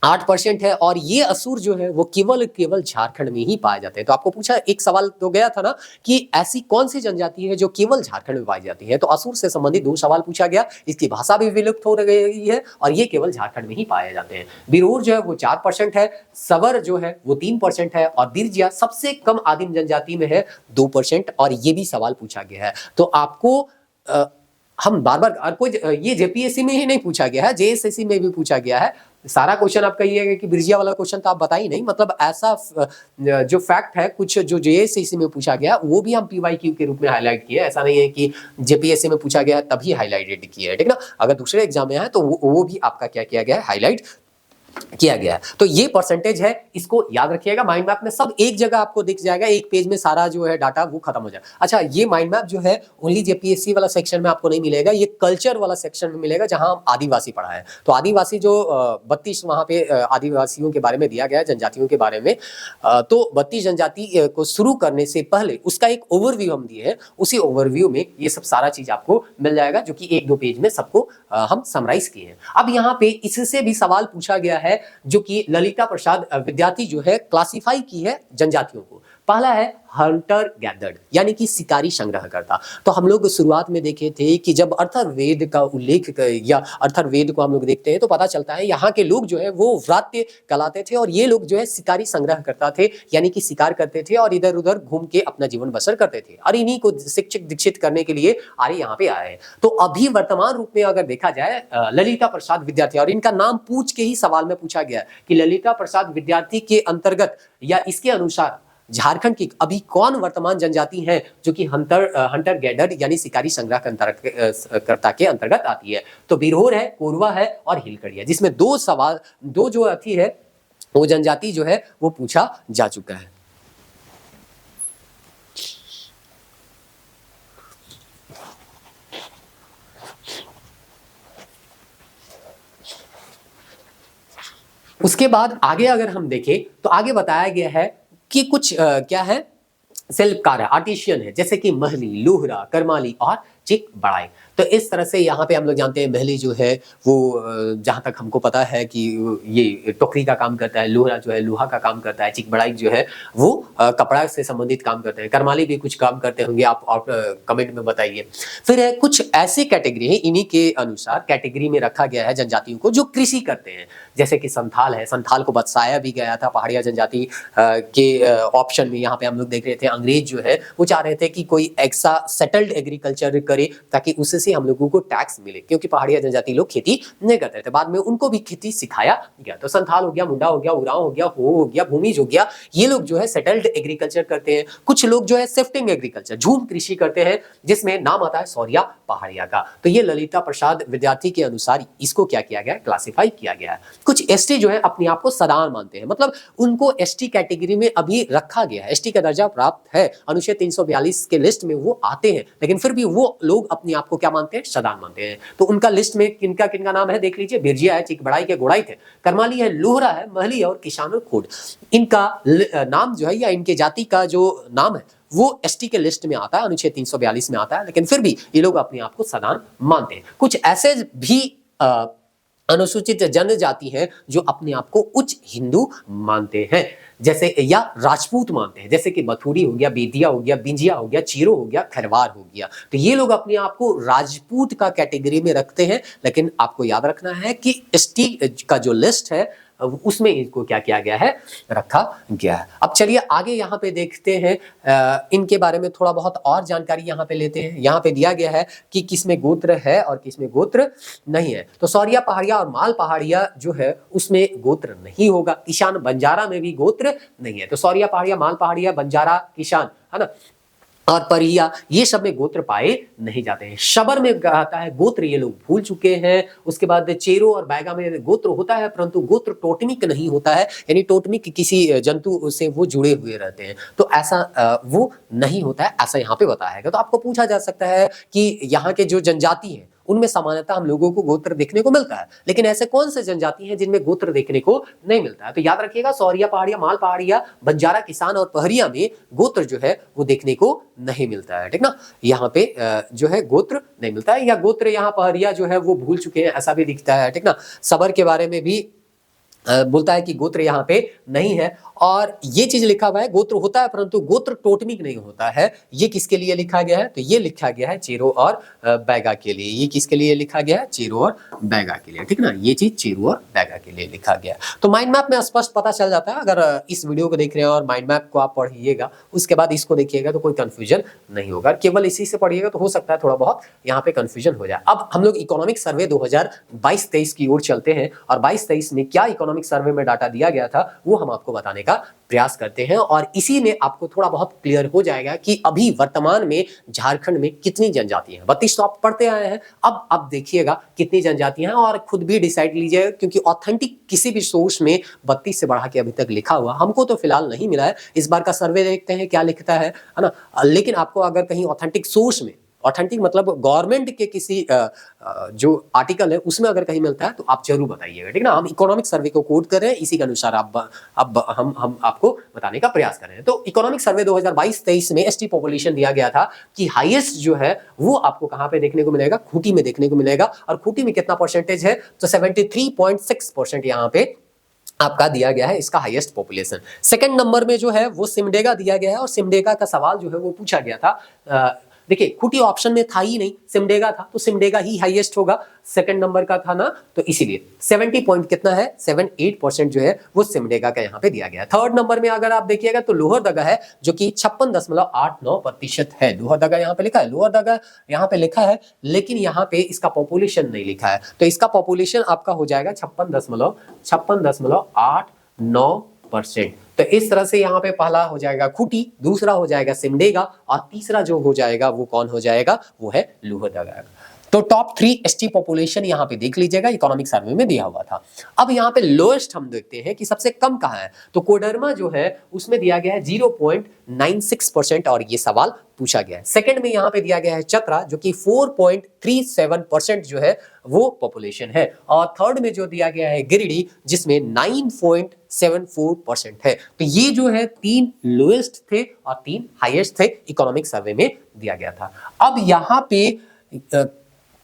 8% है। और ये असुर जो है वो केवल झारखंड में ही पाए जाते हैं। तो आपको पूछा, एक सवाल तो गया था ना कि ऐसी कौन सी जनजाति है जो केवल झारखंड में पाई जाती है? तो असुर से संबंधित 2 सवाल पूछा गया। इसकी भाषा भी विलुप्त हो गई है और ये केवल झारखंड में ही पाए जाते हैं। बिरोर जो है वो 4% है। सवर जो है वो 3% है। और बिरजिया सबसे कम आदिम जनजाति में है, 2%। और ये भी सवाल पूछा गया है। तो आपको हम बार कोई ये JPSC में ही नहीं पूछा गया है, JSSC में भी पूछा गया है। सारा क्वेश्चन आप कहिएगा कि बिरजिया वाला क्वेश्चन तो आप बता ही नहीं, मतलब ऐसा जो फैक्ट है कुछ जो JSSC में पूछा गया वो भी हम PYQ के रूप में हाईलाइट किए। ऐसा नहीं है कि JPSC में पूछा गया तभी हाईलाइटेड किया है, ठीक ना। अगर दूसरे एग्जाम में है तो वो भी आपका क्या किया गया है? हाईलाइट किया गया है। तो ये परसेंटेज है, इसको याद रखिएगा। माइंड मैप में सब एक जगह आपको दिख जाएगा, एक पेज में सारा जो है डाटा वो खत्म हो जाए। अच्छा, ये माइंड मैप जो है ओनली JPSC वाला सेक्शन में आपको नहीं मिलेगा, ये कल्चर वाला सेक्शन में मिलेगा जहां हम आदिवासी पढ़ा है। तो आदिवासी जो 32 वहां पे आदिवासियों के बारे में दिया गया है, जनजातियों के बारे में। तो 32 जनजाति को शुरू करने से पहले उसका एक ओवरव्यू हम दिए हैं। उसी ओवरव्यू में ये सब सारा चीज आपको मिल जाएगा, जो कि 1-2 पेज में सबको हम समराइज किए हैं। अब यहाँ पे इससे भी सवाल पूछा गया है, जो कि ललिता प्रसाद विद्यार्थी जो है क्लासिफाई की है जनजातियों को। पहला है हंटर गैदर्ड, यानी कि शिकारी संग्रहकर्ता। तो हम लोग शुरुआत में देखे थे कि जब अथर्ववेद का उल्लेख या अथर्ववेद को हम लोग देखते हैं तो पता चलता है यहाँ के लोग जो है वो व्रात्य कहलाते थे और ये लोग जो है शिकारी संग्रहकर्ता थे, यानी कि शिकार करते थे और इधर उधर घूम के अपना जीवन बसर करते थे। और इन्हीं को शिक्षित दीक्षित करने के लिए आर्य यहाँ पे आए हैं। तो अभी वर्तमान रूप में अगर देखा जाए ललिता प्रसाद विद्यार्थी, और इनका नाम पूछ के ही सवाल में पूछा गया कि ललिता प्रसाद विद्यार्थी के अंतर्गत या इसके अनुसार झारखंड की अभी कौन वर्तमान जनजाति है जो कि हंटर गैदर यानी शिकारी संग्रहकर्ता के अंतर्गत आती है? तो बिरहोर है, कोरवा है और हिलकड़ी है, जिसमें दो जो अथी है वो जनजाति जो है वो पूछा जा चुका है। उसके बाद आगे अगर हम देखें तो आगे बताया गया है कि कुछ क्या है, शिल्पकार है, आर्टिशियन है, जैसे कि महली, लोहरा, करमाली और चिक बड़ाई। तो इस तरह से यहाँ पे हम लोग जानते हैं महली जो है वो जहाँ तक हमको पता है कि ये टोकरी का काम करता है, लोहरा जो है लोहा का काम करता है, चिक बड़ाई जो है वो कपड़ा से संबंधित काम करते हैं, करमाली भी कुछ काम करते होंगे, आप कमेंट में बताइए। फिर है कुछ ऐसे कैटेगरी है, इन्हीं के अनुसार कैटेगरी में रखा गया है जनजातियों को जो कृषि करते हैं। जैसे कि संथाल है, संथाल को बसाया भी गया था पहाड़िया जनजाति के ऑप्शन में। यहाँ पे हम लोग देख रहे थे अंग्रेज जो है वो चाह रहे थे कि कोई ऐसा सेटल्ड एग्रीकल्चर करे ताकि उससे हम लोगों को टैक्स मिले, क्योंकि पहाड़िया जनजाति लोग खेती नहीं करते थे। बाद में उनको भी खेती सिखाया गया। तो संथाल हो गया, मुंडा हो गया, उरांव हो गया, हो गया, भूमिज हो गया, ये लोग जो है सेटल्ड एग्रीकल्चर करते हैं। कुछ लोग जो है शिफ्टिंग एग्रीकल्चर, झूम कृषि करते हैं, जिसमें नाम आता है सौरिया पहाड़िया का। तो ये ललिता प्रसाद विद्यार्थी के अनुसार इसको क्या किया गया है, क्लासिफाई किया गया है। कुछ एसटी जो है अपने आप को सदान मानते हैं, मतलब उनको एसटी कैटेगरी में अभी रखा गया है, एसटी का दर्जा प्राप्त है, अनुच्छेद 342 के लिस्ट में वो आते हैं, लेकिन फिर भी वो लोग अपने आप को क्या मानते हैं, सदान मानते हैं। तो उनका लिस्ट में किनका किनका नाम है देख लीजिए। बिरजिया है, चिकबड़ाई के गोड़ाई थे, करमाली है, लोहरा है, महली है और किसान और खोड। इनका नाम जो है या इनके जाति का जो नाम है वो एसटी के लिस्ट में आता है, अनुच्छेद 342 में आता है, लेकिन फिर भी ये लोग अपने आप को सदान मानते हैं। कुछ ऐसे भी अनुसूचित जनजाति हैं जो अपने आप को उच्च हिंदू मानते हैं, जैसे या राजपूत मानते हैं, जैसे कि बथुड़ी हो गया, बेदिया हो गया, बिंजिया हो गया, चीरो हो गया, खरवार हो गया। तो ये लोग अपने आप को राजपूत का कैटेगरी में रखते हैं, लेकिन आपको याद रखना है कि एसटी का जो लिस्ट है उसमें इनको क्या किया गया है, रखा गया है। अब चलिए आगे यहाँ पे देखते हैं, इनके बारे में थोड़ा बहुत और जानकारी यहाँ पे लेते हैं। यहाँ पे दिया गया है कि किसमें गोत्र है और किसमें गोत्र नहीं है। तो सौरिया पहाड़िया और माल पहाड़िया जो है उसमें गोत्र नहीं होगा। किसान बंजारा में भी गोत्र नहीं है। तो सौरिया पहाड़िया, माल पहाड़िया, बंजारा, किसान, है ना, और परिया, ये सब में गोत्र पाए नहीं जाते हैं। शबर में कहता है गोत्र ये लोग भूल चुके हैं। उसके बाद चेरो और बैगा में गोत्र होता है, परंतु गोत्र टोटमिक नहीं होता है, यानी टोटमिक किसी जंतु से वो जुड़े हुए रहते हैं, तो ऐसा वो नहीं होता है, ऐसा यहाँ पे बताया गया। तो आपको पूछा जा सकता है कि यहाँ के जो जनजाति है उनमें सामान्यतः हम लोगों को गोत्र देखने को मिलता है, लेकिन ऐसे कौन से जनजाति हैं जिनमें गोत्र देखने को नहीं मिलता है। तो याद रखिएगा, सौरिया पहाड़िया, माल पहाड़िया, बंजारा, किसान और पहरिया में गोत्र जो है वो देखने को नहीं मिलता है, ठीक ना। यहाँ पे जो है गोत्र नहीं मिलता है, या गोत्र यहाँ पहरिया जो है वो भूल चुके हैं ऐसा भी दिखता है, ठीक ना। सबर के बारे में भी बोलता है कि गोत्र यहाँ पे नहीं है, और ये चीज लिखा हुआ है गोत्र होता है परंतु गोत्र टोटमिक नहीं होता है। ये किसके लिए लिखा गया है, तो ये लिखा गया है चेरो और बैगा के लिए। ये किसके लिए लिखा गया है, चेरो और बैगा के लिए, ठीक ना। ये चीज चेरो और बैगा के लिए लिखा गया है। तो माइंड मैप में स्पष्ट पता चल जाता है। अगर इस वीडियो को देख रहे हैं और माइंड मैप को आप पढ़िएगा, उसके बाद इसको देखिएगा तो कोई कंफ्यूजन नहीं होगा। केवल इसी से पढ़िएगा तो हो सकता है थोड़ा बहुत यहाँ पे कंफ्यूजन हो जाए। अब हम लोग इकोनॉमिक सर्वे 2022-23 की ओर चलते हैं, और 22-23 में क्या इकोनॉमिक सर्वे में डाटा दिया गया था वो हम आपको बताने का प्रयास करते हैं, और इसी में आपको थोड़ा बहुत क्लियर हो जाएगा कि अभी वर्तमान में झारखंड में कितनी जनजातियां हैं। 32 तो आप पढ़ते आए हैं, अब देखिएगा कितनी जनजातियां हैं और खुद भी डिसाइड लीजिएगा, क्योंकि ऑथेंटिक किसी भी सोर्स में 32 से बढ़ा के अभी तक लिखा हुआ हमको तो फिलहाल नहीं मिला है। इस बार का सर्वे देखते हैं क्या लिखता है ना। लेकिन आपको अगर कहीं ऑथेंटिक सोर्स में, ऑथेंटिक मतलब गवर्नमेंट के किसी जो आर्टिकल है उसमें अगर कहीं मिलता है तो आप जरूर बताइएगा, ठीक ना। हम इकोनॉमिक सर्वे को कोट कर रहे हैं, इसी के अनुसार अब हम आपको बताने का प्रयास कर रहे हैं। तो इकोनॉमिक सर्वे 2022-23 में एसटी पॉपुलेशन दिया गया था कि हाईएस्ट जो है वो आपको कहां पे देखने को मिलेगा, खूंटी में देखने को मिलेगा। और खूंटी में कितना परसेंटेज है, तो 73.6% यहाँ पे आपका दिया गया है इसका हाईएस्ट पॉपुलेशन। सेकंड नंबर में जो है वो सिमडेगा दिया गया है, और सिमडेगा का सवाल जो है वो पूछा गया था। देखिए खूंटी ऑप्शन में था ही नहीं, सिमडेगा था, तो सिमडेगा ही हाईएस्ट होगा, सेकंड नंबर का था ना, तो इसीलिए 70 पॉइंट कितना है, 78% जो है वो सिमडेगा का यहाँ पे दिया गया है। थर्ड नंबर में अगर आप देखिएगा तो लोहरदगा है, जो कि 56.89% है। लोहरदगा यहाँ पे लिखा है, लोहरदगा यहाँ पे लिखा है, लेकिन यहाँ पे इसका पॉपुलेशन नहीं लिखा है, तो इसका पॉपुलेशन आपका हो जाएगा 56.89%। तो इस तरह से यहाँ पे पहला हो जाएगा खूंटी, दूसरा हो जाएगा सिमडेगा, और तीसरा जो हो जाएगा वो कौन हो जाएगा, वो है लोहरदगा। तो टॉप 3 एसटी पॉपुलेशन यहाँ पे देख लीजिएगा, इकोनॉमिक सर्वे में दिया हुआ था। अब यहाँ पे लोएस्ट हम देखते हैं कि सबसे कम कहाँ है, तो कोडरमा जो है उसमें दिया गया है 0.96%, और ये सवाल पूछा गया है। सेकंड में यहाँ पे दिया गया है चतरा, जो कि 4.37% जो है वो पॉपुलेशन है, और थर्ड में जो दिया गया है गिरिडीह, जिसमें 9.74% है। तो ये जो है 3 लोएस्ट थे और 3 हाईएस्ट थे, इकोनॉमिक सर्वे में दिया गया था। अब यहाँ पे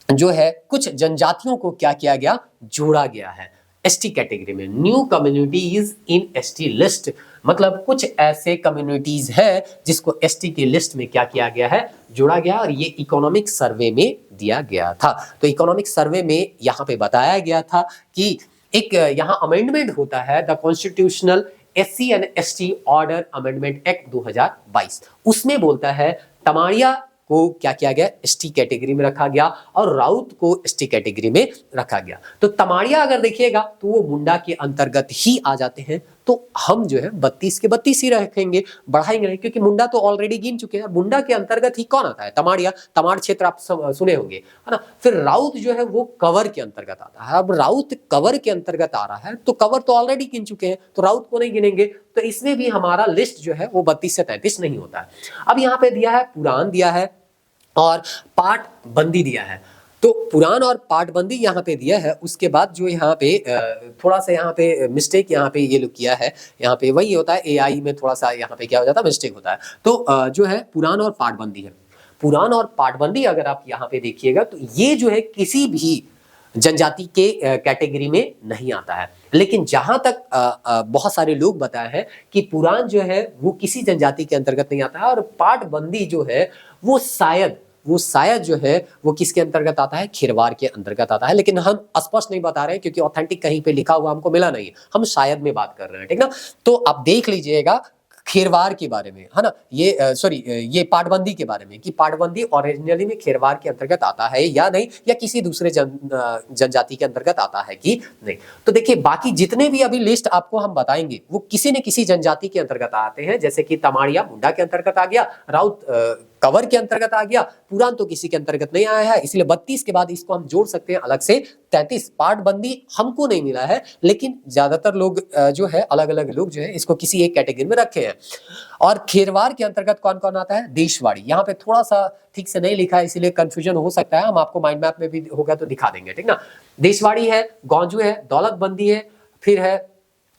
जो है कुछ जनजातियों को क्या किया गया, जोड़ा गया है एसटी कैटेगरी में। New communities in ST list, मतलब कुछ ऐसे कम्युनिटीज हैं जिसको एसटी की लिस्ट में क्या किया गया है, जोड़ा गया, और ये इकोनॉमिक सर्वे में दिया गया था। तो इकोनॉमिक सर्वे में यहाँ पे बताया गया था कि एक यहाँ अमेंडमेंट होता है the constitutional SC and ST order amendment act 2022। उसमें बोलता है तमाड़िया को क्या किया गया, ST कैटेगरी में रखा गया और राउत को ST कैटेगरी में रखा गया। तो तमाड़िया अगर देखिएगा तो वो मुंडा के अंतर्गत ही आ जाते हैं, तो हम जो है 32 के 32 ही रखेंगे, बढ़ाएंगे नहीं, क्योंकि मुंडा तो ऑलरेडी गिन चुके हैं। मुंडा के अंतर्गत ही कौन आता है, तमाड़िया, तमाड़ क्षेत्र आप सुने होंगे, है ना। फिर राउत जो है वो कवर के अंतर्गत आता है। अब राउत कवर के अंतर्गत आ रहा है तो कवर तो ऑलरेडी गिन चुके हैं, तो राउत को नहीं गिनेंगे, तो इसमें भी हमारा लिस्ट जो है वो 32 से 33 नहीं होता है। अब यहाँ पे दिया है पुराण दिया है और पाठ बंदी दिया है। तो पुराण और पाटबंदी यहाँ पे दिया है। उसके बाद जो यहाँ पे थोड़ा सा यहाँ पे मिस्टेक यहाँ पे ये लोग किया है, यहाँ पे वही होता है AI में थोड़ा सा यहाँ पे क्या हो जाता है, मिस्टेक होता है। तो जो है पुराण और पाटबंदी है। पुराण और पाटबंदी अगर आप यहाँ पे देखिएगा तो ये जो है किसी भी जनजाति के कैटेगरी में नहीं आता है। लेकिन जहां तक बहुत सारे लोग बताए हैं कि पुराण जो है वो किसी जनजाति के अंतर्गत नहीं आता है, और पाटबंदी जो है वो शायद जो है वो किसके अंतर्गत आता है, खेरवार के अंतर्गत आता है। लेकिन हम स्पष्ट नहीं बता रहे हैं क्योंकि ऑथेंटिक कहीं पे लिखा हुआ हमको मिला नहीं है, हम शायद में बात कर रहे हैं, ठीक ना। तो आप देख लीजिएगा खेरवार के बारे में, है ना, ये सॉरी ये पाटबंदी के बारे में कि पाटबंदी ओरिजिनली में खेरवार के अंतर्गत आता है या नहीं, या किसी दूसरे जनजाति के अंतर्गत आता है कि नहीं। तो देखिए बाकी जितने भी अभी लिस्ट आपको हम बताएंगे वो किसी न किसी जनजाति के अंतर्गत आते हैं, जैसे कि तमाड़िया मुंडा के अंतर्गत आ गया, राउत कवर के अंतर्गत आ गया, पुराण तो किसी के अंतर्गत नहीं आया है, इसलिए 32 के बाद इसको हम जोड़ सकते हैं अलग से 33। पाटबंदी हमको नहीं मिला है, लेकिन ज्यादातर लोग जो है अलग अलग लोग जो है इसको किसी एक कैटेगरी में रखे हैं। और खेरवार के अंतर्गत कौन कौन आता है, देशवाड़ी। यहाँ पे थोड़ा सा ठीक से नहीं लिखा है इसलिए कंफ्यूजन हो सकता है, हम आपको माइंड मैप में भी होगा तो दिखा देंगे, ठीक ना। देशवाड़ी है, गौंजू है, दौलतबंदी है, फिर है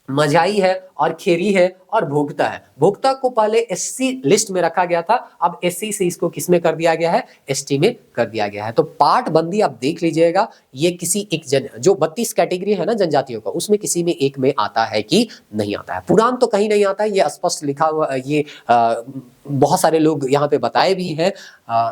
मजाई है, और खेरी है, और भोगता है। भोगता को पहले SC लिस्ट में रखा गया था, अब SC से इसको किस में कर दिया गया है, ST में कर दिया गया है। तो पाटबंदी आप देख लीजिएगा, ये किसी एक जो 32 कैटेगरी है ना जनजातियों का, उसमें किसी में एक में आता है कि नहीं आता है। पुराण तो कहीं नहीं आता है, ये स्पष्ट लिखा हुआ, ये बहुत सारे लोग यहाँ पे बताए भी हैं,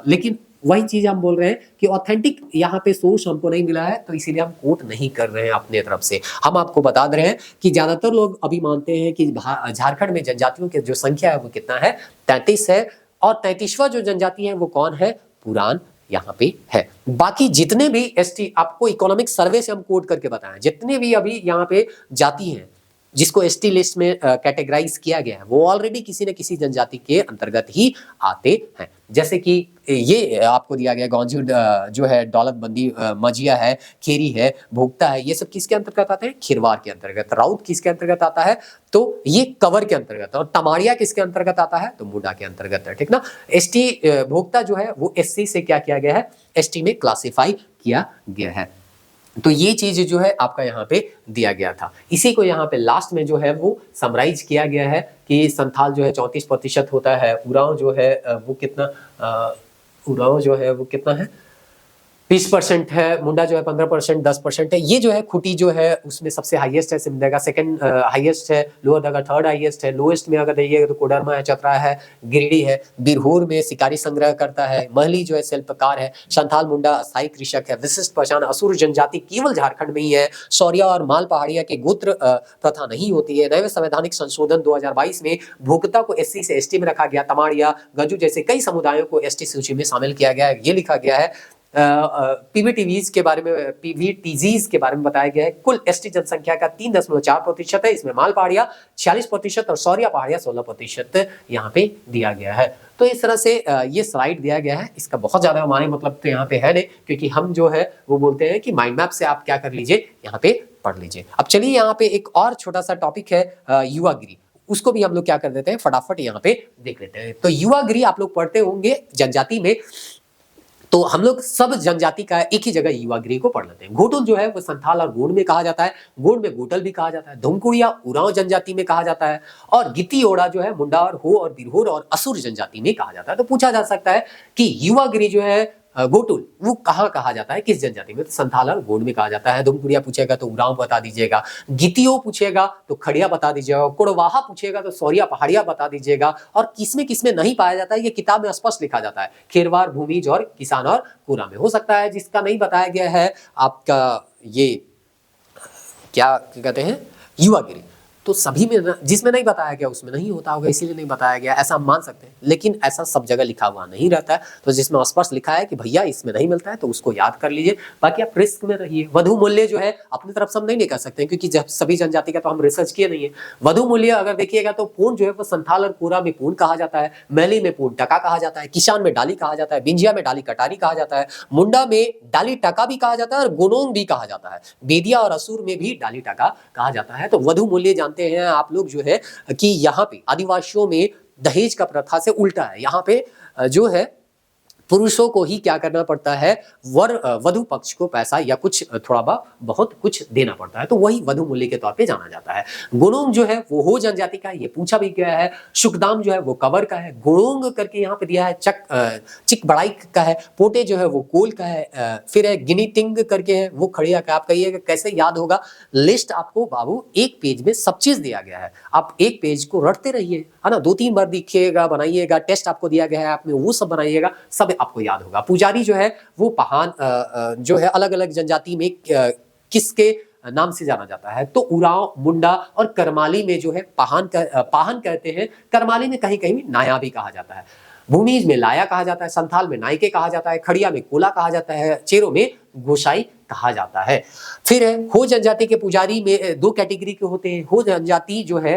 लेकिन वही चीज हम बोल रहे हैं कि ऑथेंटिक यहाँ पे सोर्स हमको नहीं मिला है, तो इसीलिए हम कोट नहीं कर रहे हैं अपने तरफ से। हम आपको बता दे रहे हैं कि ज्यादातर लोग अभी मानते हैं कि झारखंड में जनजातियों की जो संख्या है वो कितना है, 33 है, और 33वां जो जनजाति है वो कौन है, पुराण यहाँ पे है। बाकी जितने भी ST आपको इकोनॉमिक सर्वे से हम कोट करके बताएं, जितने भी अभी यहाँ पे जाति हैं जिसको ST लिस्ट में कैटेगराइज किया गया है, वो ऑलरेडी किसी न किसी जनजाति के अंतर्गत ही आते हैं। जैसे कि ये आपको दिया गया गौंजू जो है, दौलतबंदी, मजिया है, खेरी है, भोगता है, ये सब किसके अंतर्गत आते हैं, खिरवार के अंतर्गत। राउत किसके अंतर्गत आता है, तो ये कवर के अंतर्गत। और तमाड़िया किसके अंतर्गत आता है, तो मुंडा के अंतर्गत है, ठीक ना। ST भोगता जो है वो SC से क्या किया गया है, ST में क्लासिफाई किया गया है। तो ये चीज जो है आपका यहाँ पे दिया गया था। इसी को यहाँ पे लास्ट में जो है वो समराइज किया गया है कि संथाल जो है 34% होता है, उरांव जो है वो कितना, उरांव जो है वो कितना है, 20% है, मुंडा जो है 15%, 10% है। ये जो है खुटी जो है उसमें सबसे हाईएस्ट है, सिमडेगा सेकंड हाईएस्ट है, लोअर दगा थर्ड हाईएस्ट है, लोएस्ट में अगर देखिएगा तो कोडरमा है, चतरा है, गिरिडीह है, बिरहोर में शिकारी संग्रह करता है, महली जो है शिल्पकार है, संथाल मुंडा अस्थायी कृषक है। विशिष्ट पहचान असुर जनजाति केवल झारखंड में ही है। सौरिया और माल पहाड़िया के गोत्र प्रथा नहीं होती है। नए संवैधानिक संशोधन 2022 में भोगता को SC से ST में रखा गया। तमाड़िया, गजू जैसे कई समुदायों को ST सूची में शामिल किया गया है। ये लिखा गया है। PVTVs के बारे में, PVTGs के बारे में बताया गया है। कुल ST जनसंख्या का 3.4% है, इसमें माल पहाड़िया 46% और सौरिया पहाड़िया 16% यहाँ पे दिया गया है। तो इस तरह से ये स्लाइड दिया गया है। इसका बहुत ज्यादा हमारे मतलब तो यहाँ पे है नहीं, क्योंकि हम जो है वो बोलते हैं कि माइंड मैप से आप क्या कर लीजिए, यहाँ पे पढ़ लीजिए। अब चलिए यहाँ पे एक और छोटा सा टॉपिक है युवागिरी, उसको भी हम लोग क्या कर देते हैं, फटाफट यहाँ पे देख लेते हैं। तो युवागिरी आप लोग पढ़ते होंगे जनजाति में, तो हम लोग सब जनजाति का एक ही जगह युवागिरी को पढ़ लेते हैं। घोटुल जो है वो संथाल और गोंड में कहा जाता है, गोंड में गोटल भी कहा जाता है, धुमकुड़िया उरांव जनजाति में कहा जाता है, और गिती ओड़ा जो है मुंडा और हो और बिरहोर और असुर जनजाति में कहा जाता है। तो पूछा जा सकता है कि युवागिरी जो है गोटुल वो कहाँ कहा जाता है, किस जनजाति में, तो संथाल और गोंड में कहा जाता है। धुमकुड़िया पूछेगा तो उरांव बता दीजिएगा, गितियो पूछेगा तो खड़िया बता दीजिएगा, कोड़वाहा पूछेगा तो सौरिया पहाड़िया बता दीजिएगा। और किसमें नहीं पाया जाता है ये किताब में स्पष्ट लिखा जाता है, खेरवार, भूमिज और किसान और कुरा में। हो सकता है जिसका नहीं बताया गया है आपका ये क्या कहते हैं, युवागिरी। तो सभी में जिसमें नहीं बताया गया उसमें नहीं होता होगा, इसीलिए नहीं बताया गया, ऐसा हम मान सकते हैं। लेकिन ऐसा सब जगह लिखा हुआ नहीं रहता है, तो जिसमें स्पष्ट लिखा है कि भैया इसमें नहीं मिलता है तो उसको याद कर लीजिए, बाकी आप रिस्क में रहिए। वधु मूल्य जो है अपनी तरफ से हम नहीं कर सकते हैं, क्योंकि जब सभी जनजाति का तो हम रिसर्च किए नहीं है। वधु मूल्य अगर देखिएगा तो पूर्ण जो है वो संथाल और कोरा में पूर्ण कहा जाता है, मैली में पूर्ण टका कहा जाता है, किसान में डाली कहा जाता है, बिंजिया में डाली कटारी कहा जाता है, मुंडा में डाली टका भी कहा जाता है और गोनोंग भी कहा जाता है, बेदिया और असुर में भी डाली टका कहा जाता है। तो वधु मूल्य जानते हैं आप लोग जो है कि यहाँ पे आदिवासियों में दहेज का प्रथा से उल्टा है। यहाँ पे जो है पुरुषों को ही क्या करना पड़ता है, वधु पक्ष को पैसा या कुछ थोड़ा बहुत कुछ देना पड़ता है, तो वही वधु मूल्य के तौर पे जाना जाता है। गुणोंग जो है वो हो जनजाति का, ये पूछा भी गया है। शुकदाम जो है वो कवर का है, गुणोंग करके यहाँ पे दिया है, चिक बड़ाई का है, पोटे जो है वो कोल का है, फिर है गिनीटिंग करके है वो खड़िया का। आप कहिएगा कैसे याद होगा, लिस्ट आपको बाबू एक पेज में सब चीज दिया गया है, आप एक पेज को रटते रहिए, है ना, 2-3 बार दिखिएगा, बनाइएगा, टेस्ट आपको दिया गया है, आपने वो सब बनाइएगा, सब आपको याद होगा। पुजारी जो है वो पहान जो है अलग अलग जनजाति में किसके नाम से जाना जाता है, तो उरांव, मुंडा और करमाली में जो है पाहन कहते हैं, करमाली में कहीं कहीं नाया भी कहा जाता है, भूमिज में लाया कहा जाता है, संथाल में नायके कहा जाता है, खड़िया में कोला कहा जाता है, चेरो में गोसाई कहा जाता है। फिर है हो जनजाति के पुजारी में 2 कैटेगरी के होते हैं। हो जनजाति जो है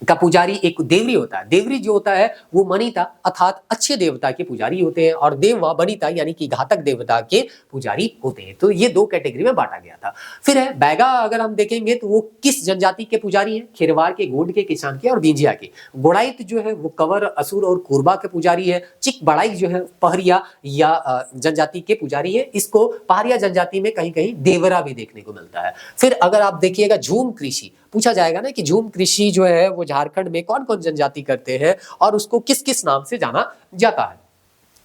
का पुजारी एक देवरी होता है, देवरी जो होता है वो मनीता अर्थात अच्छे देवता के पुजारी होते हैं, और देववा बनीता यानी कि घातक देवता के पुजारी होते हैं। तो ये 2 कैटेगरी में बांटा गया था। फिर है बैगा, अगर हम देखेंगे तो वो किस जनजाति के पुजारी हैं, खेरवार के, गोंड के, किसान के और बिंजिया के। गोड़ाइत जो है वो कवर, असुर और कोरबा के पुजारी है। चिक बड़ाई जो है पहरिया या जनजाति के पुजारी है, इसको पहाड़िया जनजाति में कहीं कहीं देवरा भी देखने को मिलता है। फिर अगर आप देखिएगा झूम कृषि, पूछा जाएगा ना कि झूम कृषि जो है वो झारखंड में कौन कौन जनजाति करते हैं और उसको किस किस नाम से जाना जाता है,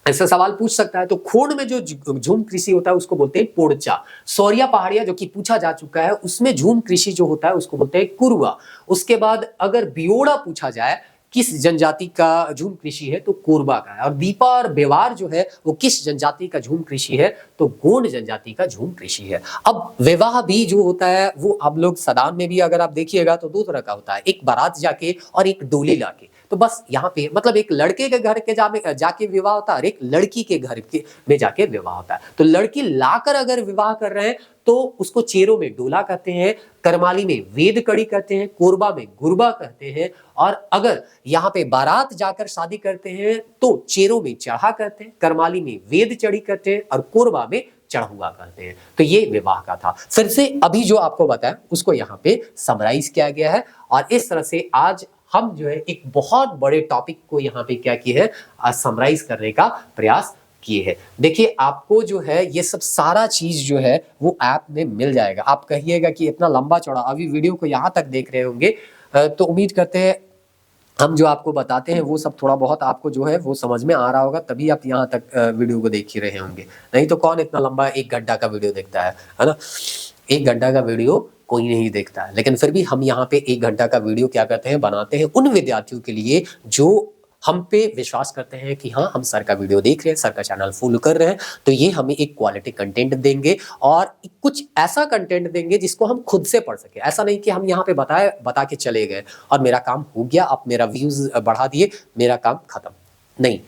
ऐसा सवाल पूछ सकता है। तो खोड़ में जो झूम कृषि होता है उसको बोलते हैं पोड़चा। सौरिया पहाड़िया जो कि पूछा जा चुका है उसमें झूम कृषि जो होता है उसको बोलते हैं कुरुआ। उसके बाद अगर बियोड़ा पूछा जाए किस जनजाति का झूम कृषि है, तो कोरबा का है। और दीपा और बेवार जो है वो किस जनजाति का झूम कृषि है, तो गोंड जनजाति का झूम कृषि है। अब विवाह भी जो होता है वो आप लोग सदान में भी अगर आप देखिएगा तो 2 तरह का होता है, एक बारात जाके और एक डोली लाके। तो बस यहाँ पे मतलब एक लड़के के घर के जाके विवाह होता है और एक लड़की के घर के में जाके विवाह होता है। तो लड़की लाकर अगर विवाह कर रहे हैं तो उसको चेरो में डोला कहते हैं, करमाली में वेद कड़ी कहते हैं, कोरबा में गुरबा कहते हैं, और अगर यहाँ पे बारात जाकर शादी करते हैं तो चेरो में चढ़ा कहते हैं, करमाली में वेद चढ़ी कहते हैं और कोरबा में चढ़ुआ कहते हैं। तो ये विवाह का था। फिर से अभी जो आपको बताया उसको यहाँ पे समराइज किया गया है, और इस तरह से आज हम जो है एक बहुत बड़े टॉपिक को यहाँ पे क्या किए है, समराइज करने का प्रयास किए हैं। देखिए आपको जो है ये सब सारा चीज जो है वो ऐप में मिल जाएगा। आप कहिएगा कि इतना लंबा चौड़ा, अभी वीडियो को यहाँ तक देख रहे होंगे तो उम्मीद करते हैं हम जो आपको बताते हैं वो सब थोड़ा बहुत आपको जो है वो समझ में आ रहा होगा, तभी आप यहाँ तक वीडियो को देख ही रहे होंगे। नहीं तो कौन इतना लंबा 1 घंटा का वीडियो देखता है ना। 1 घंटा का वीडियो कोई नहीं देखता है, लेकिन फिर भी हम यहाँ पे 1 घंटा का वीडियो क्या करते हैं, बनाते हैं उन विद्यार्थियों के लिए जो हम पे विश्वास करते हैं कि हाँ हम सर का वीडियो देख रहे हैं, सर का चैनल फॉलो कर रहे हैं, तो ये हमें एक क्वालिटी कंटेंट देंगे और कुछ ऐसा कंटेंट देंगे जिसको हम खुद से पढ़ सके। ऐसा नहीं कि हम यहाँ पे बता के चले गए और मेरा काम हो गया, आप मेरा व्यूज बढ़ा दिए, मेरा काम खत्म। नहीं,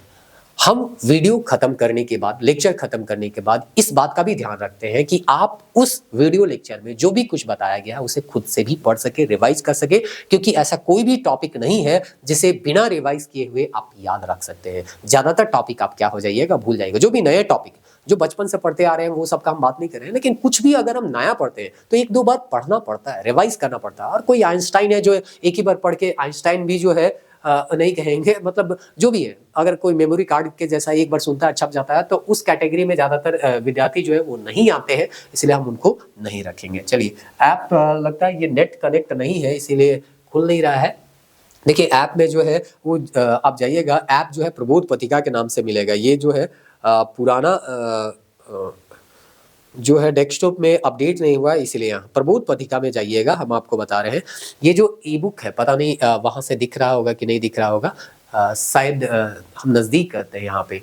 हम वीडियो खत्म करने के बाद, लेक्चर खत्म करने के बाद इस बात का भी ध्यान रखते हैं कि आप उस वीडियो लेक्चर में जो भी कुछ बताया गया है उसे खुद से भी पढ़ सके, रिवाइज कर सके, क्योंकि ऐसा कोई भी टॉपिक नहीं है जिसे बिना रिवाइज किए हुए आप याद रख सकते हैं। ज्यादातर टॉपिक आप क्या हो जाइएगा, भूल जाइएगा। जो भी नए टॉपिक जो बचपन से पढ़ते आ रहे हैं वो सब का हम बात नहीं कर रहे हैं, लेकिन कुछ भी अगर हम नया पढ़ते हैं तो 1-2 बार पढ़ना पड़ता है, रिवाइज करना पड़ता है। और कोई आइंस्टाइन है जो एक ही बार पढ़ के आइंस्टाइन भी जो है नहीं कहेंगे, मतलब जो भी है, अगर कोई मेमोरी कार्ड के जैसा एक बार सुनता है छप जाता है, तो उस कैटेगरी में ज्यादातर विद्यार्थी जो है वो नहीं आते हैं, इसलिए हम उनको नहीं रखेंगे। चलिए, ऐप लगता है ये नेट कनेक्ट नहीं है इसीलिए खुल नहीं रहा है। देखिए ऐप में जो है वो आप जाइएगा, ऐप जो है प्रबोध पत्रिका के नाम से मिलेगा। ये जो है पुराना जो है डेस्कटॉप में अपडेट नहीं हुआ, इसलिए यहाँ प्रबोध पत्रिका में जाइएगा, हम आपको बता रहे हैं। ये जो ई बुक है, पता नहीं वहाँ से दिख रहा होगा कि नहीं दिख रहा होगा, शायद हम नज़दीक करते हैं यहाँ पे।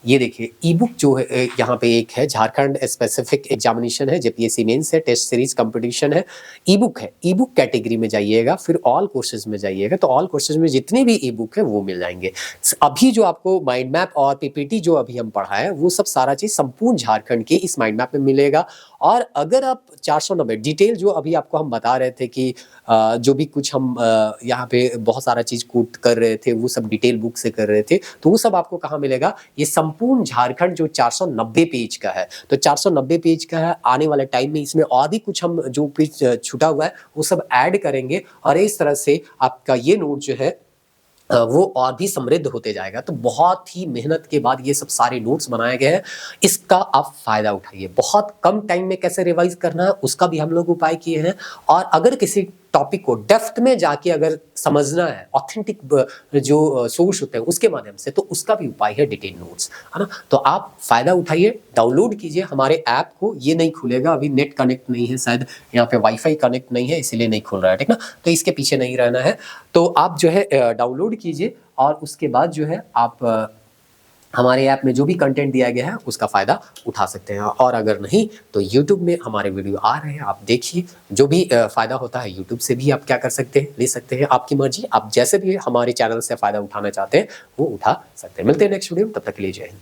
ये देखिए ई बुक जो है यहाँ पे एक है झारखंड स्पेसिफिक एग्जामिनेशन है, जेपीएससी मेंस है, टेस्ट सीरीज कंपटीशन है, ई बुक है। ई बुक कैटेगरी में जाइएगा, फिर ऑल कोर्सेज में जाइएगा, तो ऑल कोर्सेज में जितने भी ई बुक है वो मिल जाएंगे। अभी जो आपको माइंड मैप और पीपीटी जो अभी हम पढ़ा है वो सब सारा चीज संपूर्ण झारखंड के इस माइंड मैप में मिलेगा। और अगर आप 490 डिटेल जो अभी आपको हम बता रहे थे कि जो भी कुछ हम यहाँ पे बहुत सारा चीज कोट कर रहे थे वो सब डिटेल बुक से कर रहे थे, तो वो सब आपको कहाँ मिलेगा? ये संपूर्ण झारखंड जो 490 पेज का है, तो 490 पेज का है। आने वाले टाइम में इसमें और भी कुछ हम जो पेज छूटा हुआ है वो सब ऐड करेंगे और इस तरह से आपका ये नोट जो है वो और भी समृद्ध होते जाएगा। तो बहुत ही मेहनत के बाद ये सब सारे नोट्स बनाए गए हैं, इसका आप फायदा उठाइए। बहुत कम टाइम में कैसे रिवाइज करना है उसका भी हम लोग उपाय किए हैं। और अगर किसी टॉपिक को डेप्थ में जाके अगर समझना है, ऑथेंटिक जो सोर्स होते हैं उसके माध्यम से, तो उसका भी उपाय है डिटेल नोट्स, है ना। तो आप फायदा उठाइए, डाउनलोड कीजिए हमारे ऐप को। ये नहीं खुलेगा, अभी नेट कनेक्ट नहीं है, शायद यहाँ पे वाईफाई कनेक्ट नहीं है इसीलिए नहीं खुल रहा है, ठीक ना। तो इसके पीछे नहीं रहना है, तो आप जो है डाउनलोड कीजिए और उसके बाद जो है आप हमारे ऐप में जो भी कंटेंट दिया गया है उसका फ़ायदा उठा सकते हैं। और अगर नहीं तो यूट्यूब में हमारे वीडियो आ रहे हैं, आप देखिए। जो भी फ़ायदा होता है यूट्यूब से भी आप क्या कर सकते हैं, ले सकते हैं, आपकी मर्जी। आप जैसे भी हमारे चैनल से फ़ायदा उठाना चाहते हैं वो उठा सकते हैं। मिलते हैं नेक्स्ट वीडियो में, तब तक के लिए जय हिंद।